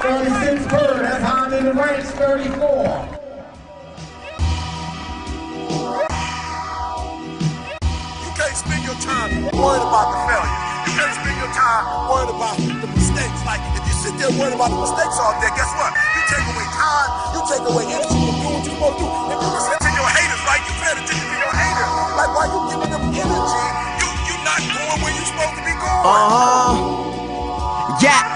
36 per, that's how I'm in the ranks, 34. You can't spend your time worried about the failure. You can't spend your time worried about the mistakes. Like, if you sit there worried about the mistakes all day, guess what? You take away time, you take away energy from doing what you're supposed to do. If you listen to your haters, right, you pay attention to your haters. Like, why you giving them energy? You're not going where you're supposed to be going. Yeah.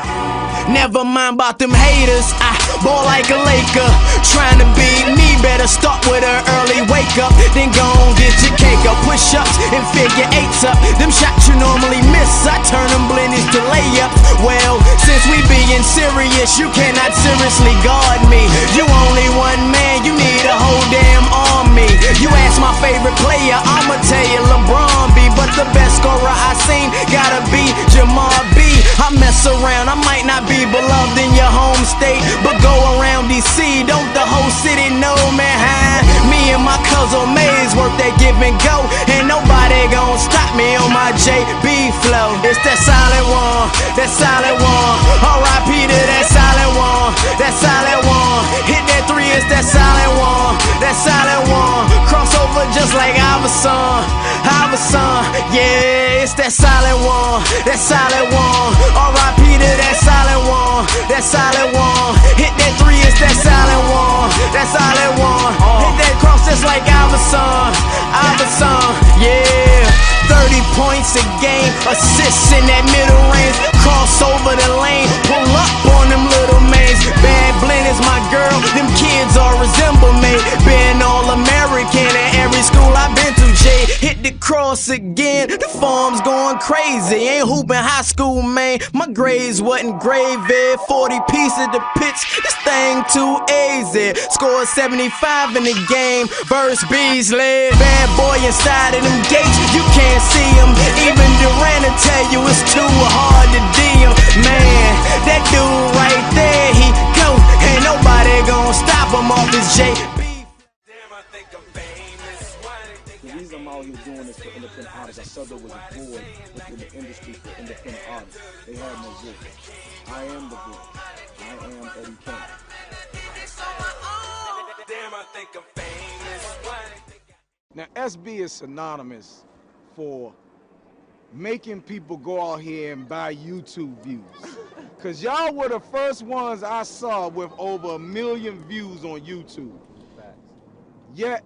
Never mind about them haters, I ball like a Laker. Trying to beat me, better start with an early wake up. Then go on get your cake up, push ups and figure eights up. Them shots you normally miss, I turn them blindies to layups. Well, since we being serious, you cannot seriously guard me. You only one man, you need a whole damn army. You ask my favorite player, I'ma tell you LeBron B. But the best scorer I seen gotta be Jamal B. I mess around, I might not be beloved in your home state, but go around DC, don't the whole city know me, huh? Me and my cousin Maze work that give and go, and nobody gon' stop me on my JB flow. It's that solid one, that solid one. R.I.P. to that solid one, that solid one. Hit that three, it's that solid one, that solid one. Crossover just like Iverson, yeah, it's that solid one, that solid one. R.I.P. to that solid one, that solid one. Hit that three, it's that solid one, that solid one. Hit that cross just like Iverson, yeah. 30 points a game, assists in that middle range. Cross over the lane, pull up on them little mains. Bad Blend is my girl, them kids all resemble me. Been All-American in every school I've been to, J. Hit the cross again, the form's going crazy. Ain't hooping high school, man, my grades wasn't gravy. 40 pieces to pitch, this thing too easy. Scored 75 in the game, verse Beasley. Bad boy inside of them gates, you can't see him. Even Durant will tell you it's too hard to DM. Man, that dude right there, he go. Ain't nobody gon' stop him off his JB. The reason I'm out here doing this for independent artists, I saw there was a void within the industry for independent artists. They had no voice. I am the voice. I am Eddie Kayne. Now, SB is synonymous for making people go out here and buy YouTube views. Cause y'all were the first ones I saw with over 1 million views on YouTube. Facts. Yet,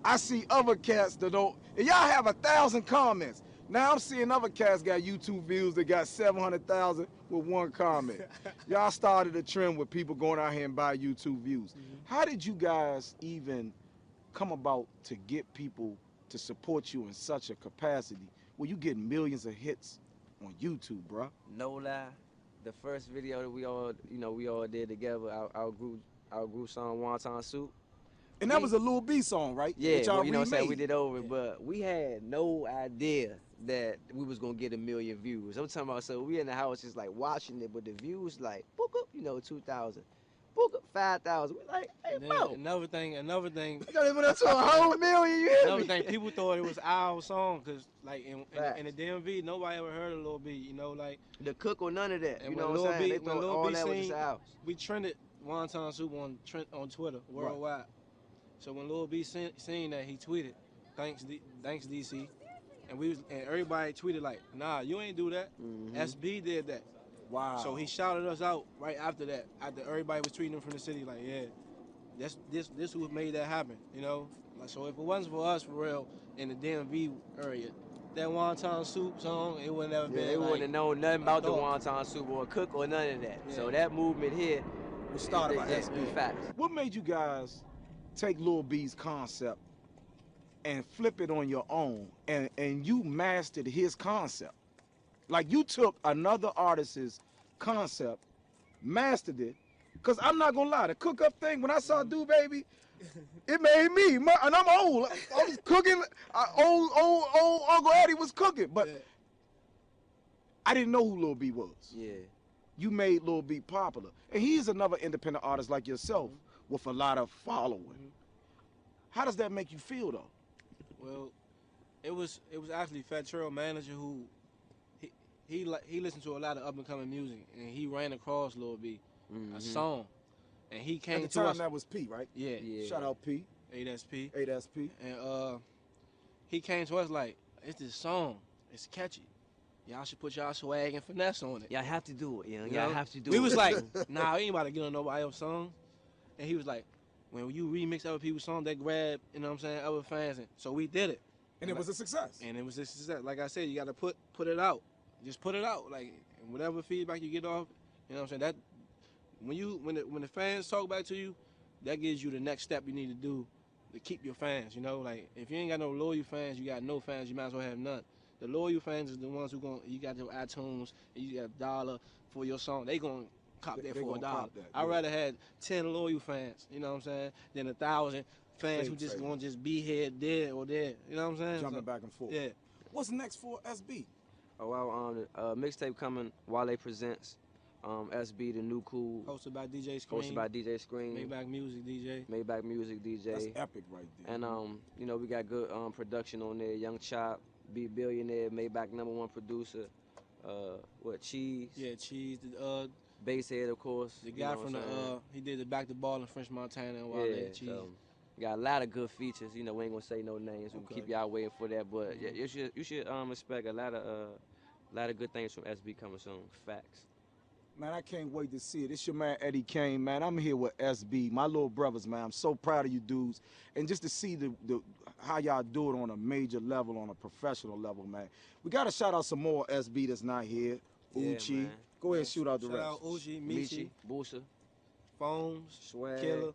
I see other cats that don't, and y'all have 1,000 comments. Now I'm seeing other cats got YouTube views that got 700,000 with 1 comment. Y'all started a trend with people going out here and buy YouTube views. How did you guys even come about to get people to support you in such a capacity where you get millions of hits on YouTube, bruh? No lie, the first video that we all did together, our group song Wonton Soup. And that was a Lil B song, right? Yeah, y'all well, you know what I'm saying, we remade. did over, but we had no idea that we was gonna get 1 million views. I'm talking about, so we in the house just like watching it, but the views like, book up, 2,000, book up 5,000. We like, hey, bro. Another thing. I got it went up to a whole million, you hear Another me? thing, people thought it was our song, cause like in the DMV, nobody ever heard of Lil B, like. The Cook or none of that, And you know when what I'm saying? They when thought Lil all B that was just seen, ours. we trended Wonton Soup on Twitter worldwide. So when Lil B seen that, he tweeted, thanks DC, and everybody tweeted like, nah, you ain't do that. SB did that. Wow. So he shouted us out right after that. After everybody was tweeting him from the city, like, yeah, this who made that happen, Like, so if it wasn't for us, for real, in the DMV area, that Wonton Soup song, it would never been. They wouldn't have known nothing about the thought. Wonton Soup or Cook or none of that. Yeah. So that movement here was started by SB Facts. What made you guys take Lil B's concept and flip it on your own, and you mastered his concept? Like, you took another artist's concept, mastered it, because I'm not gonna lie, the cook up thing, when I saw Do Baby, it made me, and I'm old. I was cooking, old Uncle Eddie was cooking, but I didn't know who Lil B was. Yeah. You made Lil B popular, and he's another independent artist like yourself with a lot of following. How does that make you feel, though? Well, it was actually Fat Trail manager who he listened to a lot of up and coming music, and he ran across Lil B a song, and he came At to the time us. that was P, right? Yeah. Shout out P. 8SP. 8SP. And he came to us like, it's this song, it's catchy. Y'all should put y'all swag and finesse on it. Y'all have to do it, You Y'all know? have to do it. We was like, nah, we ain't about to get on nobody else's song. And he was like, when you remix other people's songs, they grab, other fans. And so we did it. And it was a success. And it was a success. Like I said, you got to put it out. Just put it out. Like, whatever feedback you get off, that when the fans talk back to you, that gives you the next step you need to do to keep your fans, Like, if you ain't got no loyal fans, you got no fans, you might as well have none. The loyal fans is the ones you got your iTunes, and you got $1 for your song. They gonna cop that for $1. I'd rather have 10 loyal fans, than 1,000 fans who just gonna just be here, dead or dead. You know what I'm saying? Jumping back and forth. Yeah. What's next for SB? Oh, well, mixtape coming, Wale Presents. SB, the new cool. Hosted by DJ Screen. Maybach Music DJ. Maybach Music DJ. That's epic right there. And, we got good production on there. Young Chop, Be Billionaire, Maybach #1 producer. Cheese? Yeah, Cheese. Basshead, of course. The guy from he did the Back to Ball in French Montana and Wale. Cheese. So, got a lot of good features. We ain't gonna say no names. We keep y'all waiting for that, but yeah, you should expect a lot of good things from SB coming soon. Facts. Man, I can't wait to see it. It's your man, Eddie Kayne, man. I'm here with SB, my little brothers, man. I'm so proud of you dudes. And just to see how y'all do it on a major level, on a professional level, man. We got to shout out some more SB that's not here. Yeah, Uchi. man. Go ahead and shoot out the rest. Shout out Uchi, Michi, Boosa, Phones, Swag, Killer,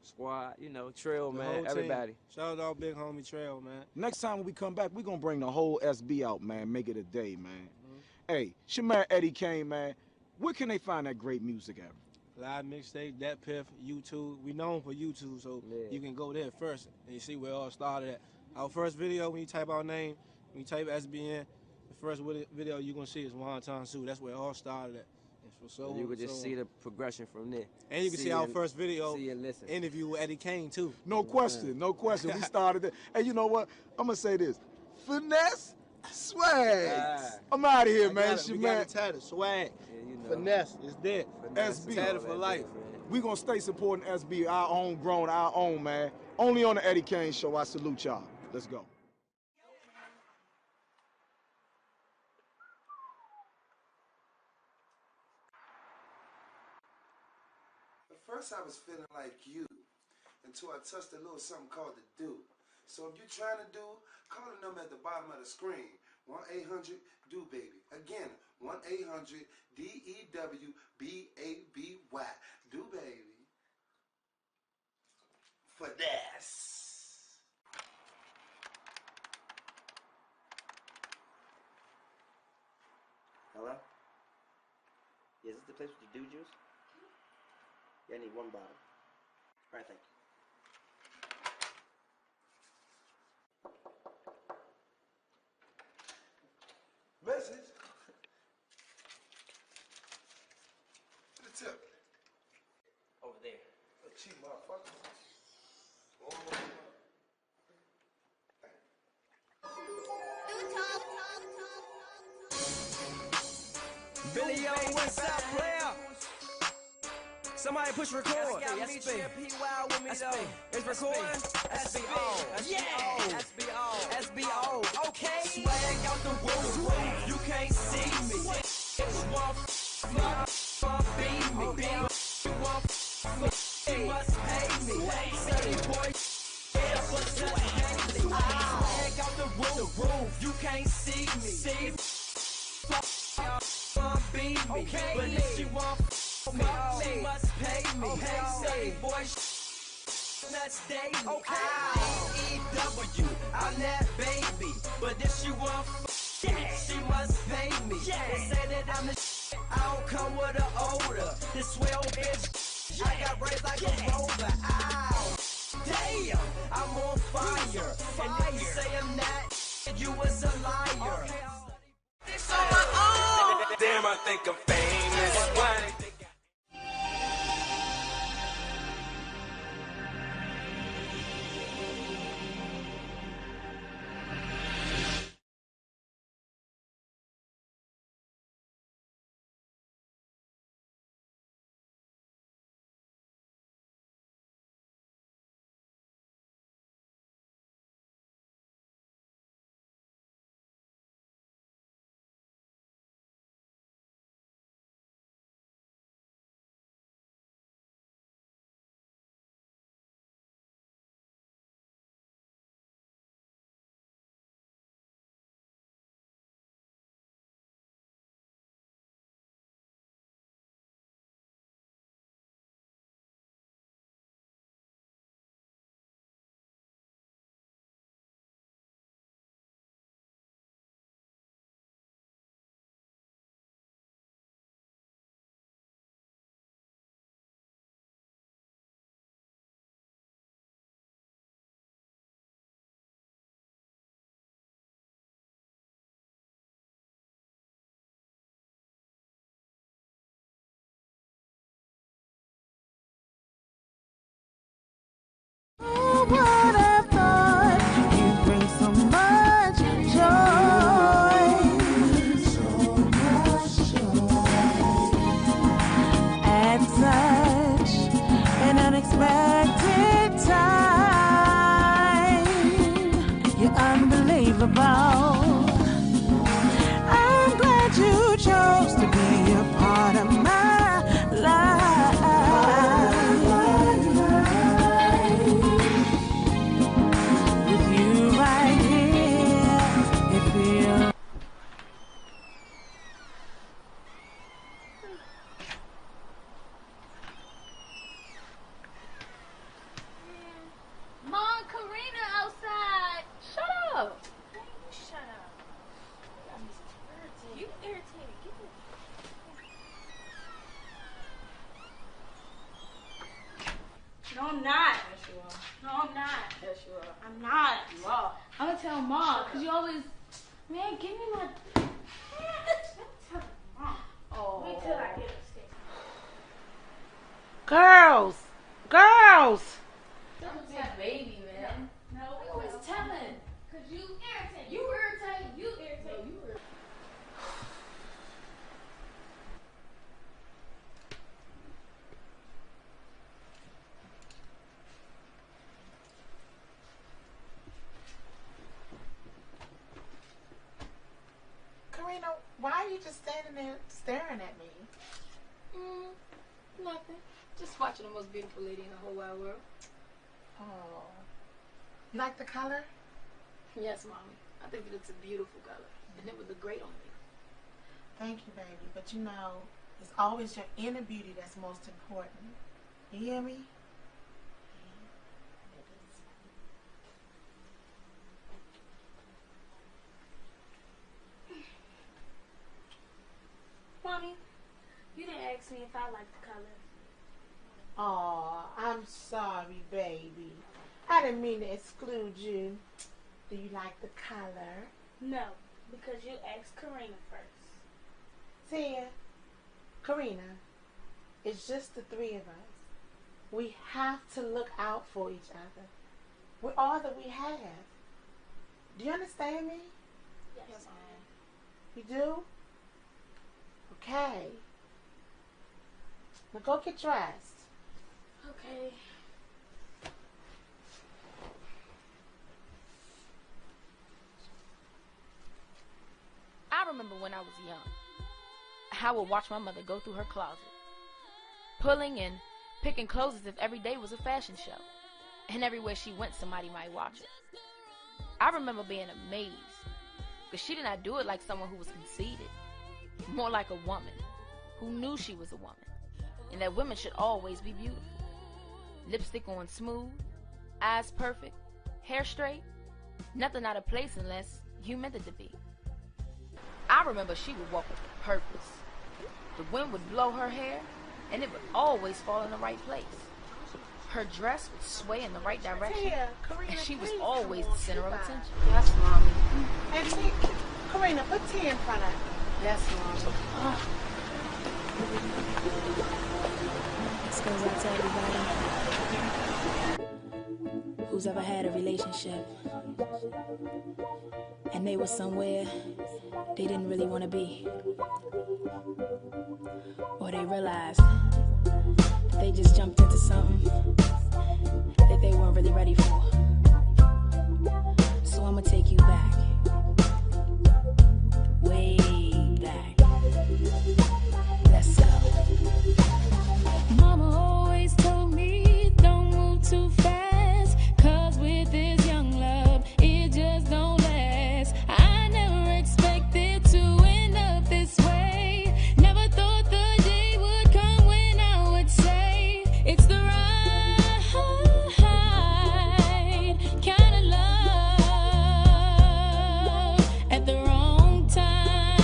Squad, Trail, man, everybody. Shout out our big homie Trail, man. Next time when we come back, we're going to bring the whole SB out, man. Make it a day, man. Hey, it's your man Eddie Kayne, man. Where can they find that great music at? Live mixtape, Dat Piff, YouTube. We known for YouTube, so you can go there first and you see where it all started at. Our first video, when you type our name, when you type SBN, the first video you're going to see is Wonton Soup. That's where it all started at. You could just see the progression from there. And you can see our first video interview with Eddie Kayne, too. No question, no question. We started it. And you know what? I'm going to say this. Finesse, swag. I'm out of here, man. We got it tatted. Swag. Finesse is there. SB. Tatted for life. We going to stay supporting SB, our own grown, our own, man. Only on the Eddie Kayne Show. I salute y'all. Let's go. First I was feeling like you, until I touched a little something called the do. So if you're trying to do, call the number at the bottom of the screen. 1-800-DO-BABY. Again, 1-800-DEWBABY. Do baby. For this. Hello? Yeah, is this the place with the dew juice? Yeah, I need one bottle. Alright, thank you. Message? The tip. Over there. A cheap motherfucker. Billy O, what's up, player? Somebody push record. SB. It's recording. SBO. Yeah. SBO. Okay. Swag out the roof. You can't see me. Beat me. You want me. You must pay me. City boy. Swag out the roof. You can't see me. Beat me. But if she want me, she must pay me. Say boy, that's daily. AEW, I'm that baby. But if she want she must pay me. They say that I'm the I don't come with an odor. This swell bitch, I got raised like a rover. Ow, damn, I'm on fire. And if you say I'm not, you was a liar. It's on my own. Damn, I think I'm famous. Why they think Who would have thought you bring so much joy? So much joy. At such an unexpected time, you're unbelievable. I'm glad you chose to be a part of my life. Mom, Karina outside. Shut up. Shut up. You irritated. Get this. No, I'm not. Yes, you are. No, I'm not. Yes, you are. I'm not. You are. I'm gonna tell Mom, because you always... Man, give me my... Let me tell Mom. Oh. Wait till I get upstairs. Girls! Don't tell baby, man. No, I always telling. Because you irritate. You irritate. You irritate. No, you irritate. Karina, why are you just standing there staring at me? Nothing. Just watching the most beautiful lady in the whole wide world. Oh. You like the color? Yes, Mommy. I think it looks a beautiful color. And it would look great on me. Thank you, baby. But you know, it's always your inner beauty that's most important. You hear me? Mommy, you didn't ask me if I like the color. Oh, I'm sorry, baby. I didn't mean to exclude you. Do you like the color? No, because you asked Karina first. See, Karina, it's just the three of us. We have to look out for each other. We're all that we have. Do you understand me? Yes, Mom. You do? Okay. Now go get dressed. Okay. I remember when I was young, I would watch my mother go through her closet, pulling and picking clothes as if every day was a fashion show, and everywhere she went somebody might watch her. I remember being amazed, because she did not do it like someone who was conceited, more like a woman who knew she was a woman, and that women should always be beautiful. Lipstick on smooth, eyes perfect, hair straight, nothing out of place unless you meant it to be. I remember she would walk with a purpose. The wind would blow her hair, and it would always fall in the right place. Her dress would sway in the right direction, and she was always the center of attention. Yes, Mommy. And see, Karina, put tea in front of her. Yes, Mommy. This goes out to everybody who's ever had a relationship and they were somewhere they didn't really want to be, or they realized that they just jumped into something that they weren't really ready for. So I'ma take you back, way back. Let's go. Mama always told me don't move too fast, 'cause with this young love it just don't last. I never expected to end up this way. Never thought the day would come when I would say it's the right kind of love at the wrong time.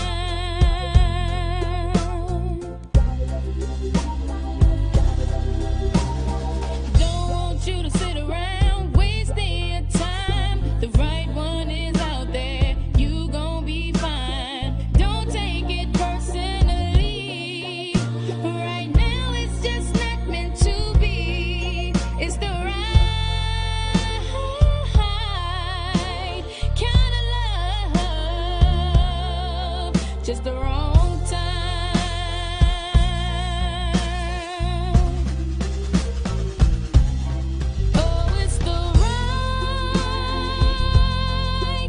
Don't want you to sit around wasting your time. The right one is out there, you gon' be fine. Don't take it personally. Right now it's just not meant to be. It's the right kind of love, just the wrong time. Oh, it's the right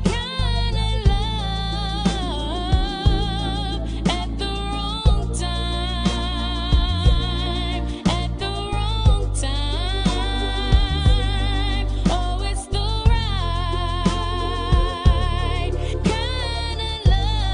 kind of love at the wrong time, at the wrong time. Oh, it's the right kind of love.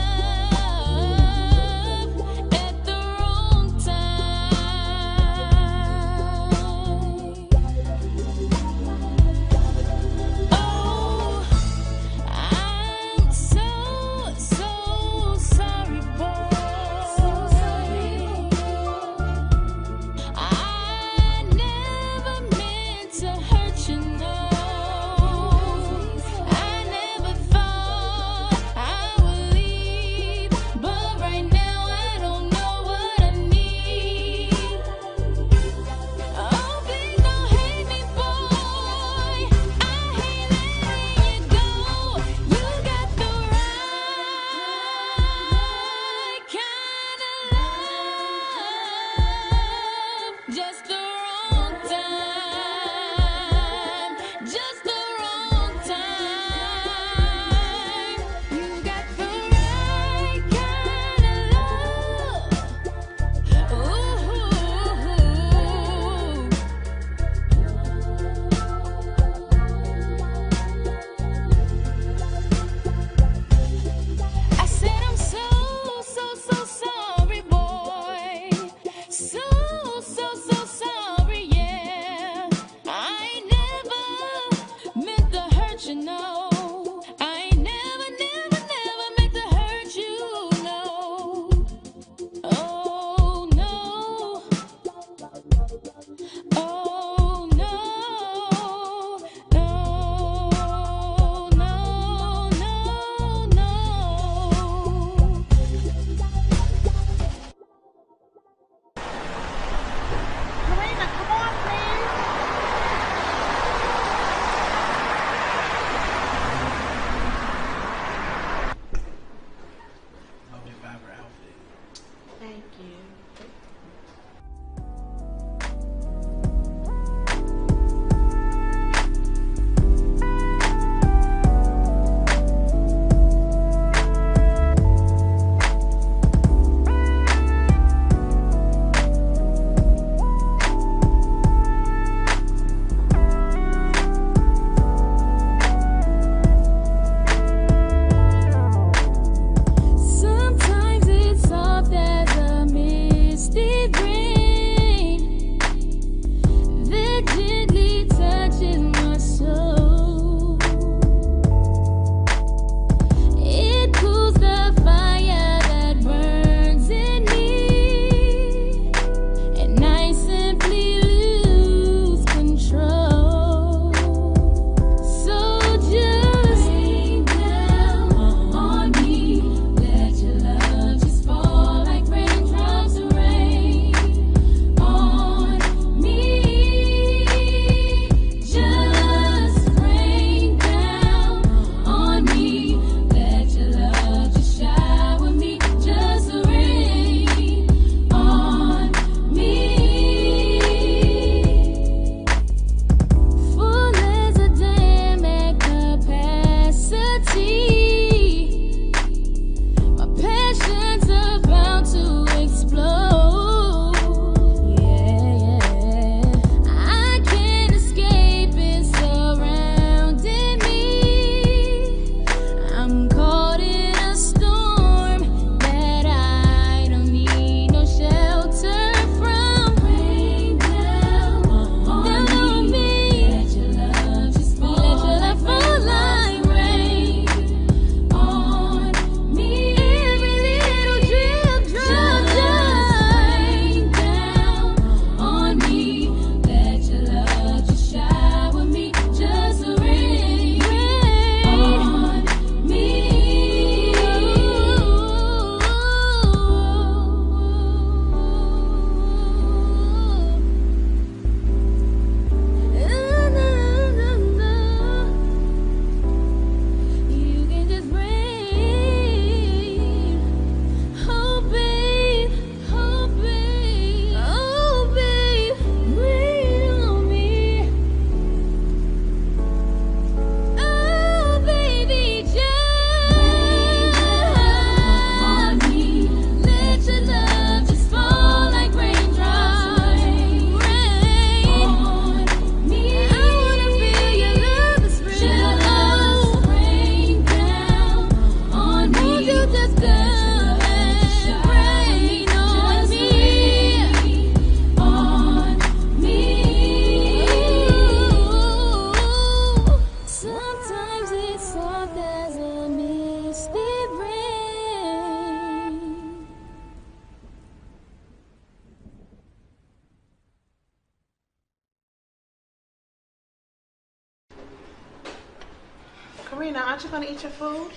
Karina, aren't you going to eat your food?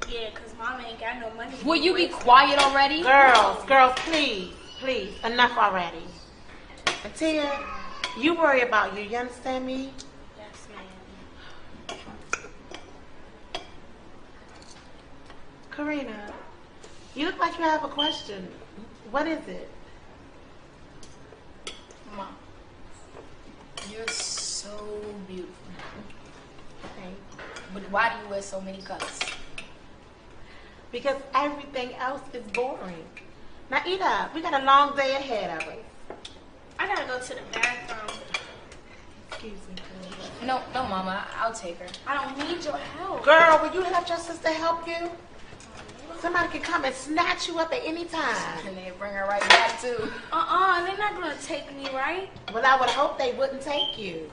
Yeah, because Mama ain't got no money. Will you be quiet already? Girls, please, enough already. And Tia, you worry about you understand me? Yes, ma'am. Karina, you look like you have a question. What is it? Mom, you're so beautiful. Okay. But why do you wear so many colors? Because everything else is boring. Now eat up. We got a long day ahead of us. I gotta go to the bathroom. Excuse me, girl. No, Mama. I'll take her. I don't need your help. Girl, will you let your sister help you? Somebody can come and snatch you up at any time. And they bring her right back, too. They're not gonna take me, right? Well, I would hope they wouldn't take you.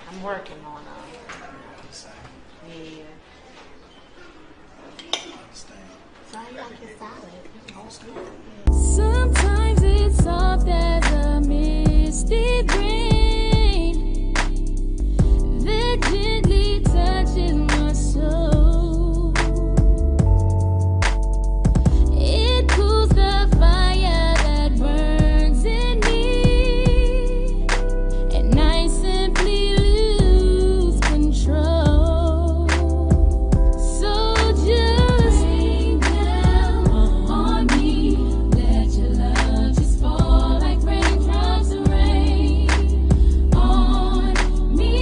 I'm working on them. Yeah. So I like your salad. Sometimes it's soft as a misty rain that gently touches my soul. It cools the fire that burns in me, and I simply lose control. So just rain down on me, let your love just fall like raindrops of rain on me.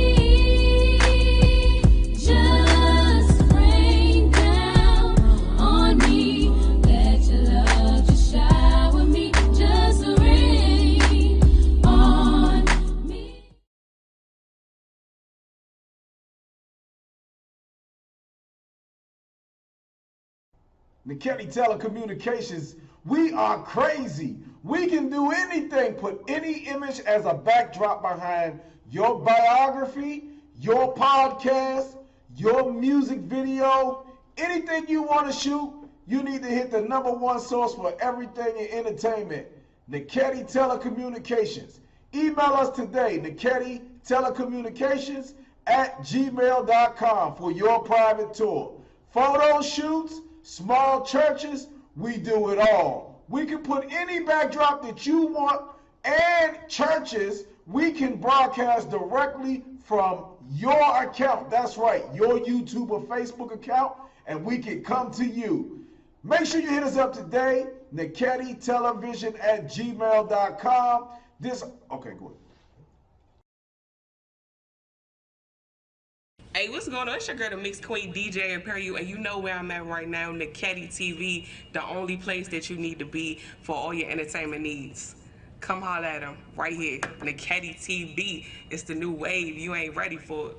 Just rain down on me, let your love just shower me. Just rain on me. Nekedie Telecommunications, we are crazy. We can do anything, put any image as a backdrop behind your biography, your podcast, your music video, anything you want to shoot. You need to hit the #1 source for everything in entertainment, Nekedie Telecommunications. Email us today, Nekedie Telecommunications @gmail.com for your private tour. Photo shoots, small churches, we do it all. We can put any backdrop that you want, and churches, we can broadcast directly from your account. That's right, your YouTube or Facebook account, and we can come to you. Make sure you hit us up today, Nekedie Television @gmail.com. Okay, go ahead. Hey, what's going on? It's your girl, the Mix Queen, DJ Imperial, and you know where I'm at right now, Nekedie TV, the only place that you need to be for all your entertainment needs. Come holler at them right here. Nekedie TV. It's the new wave. You ain't ready for it.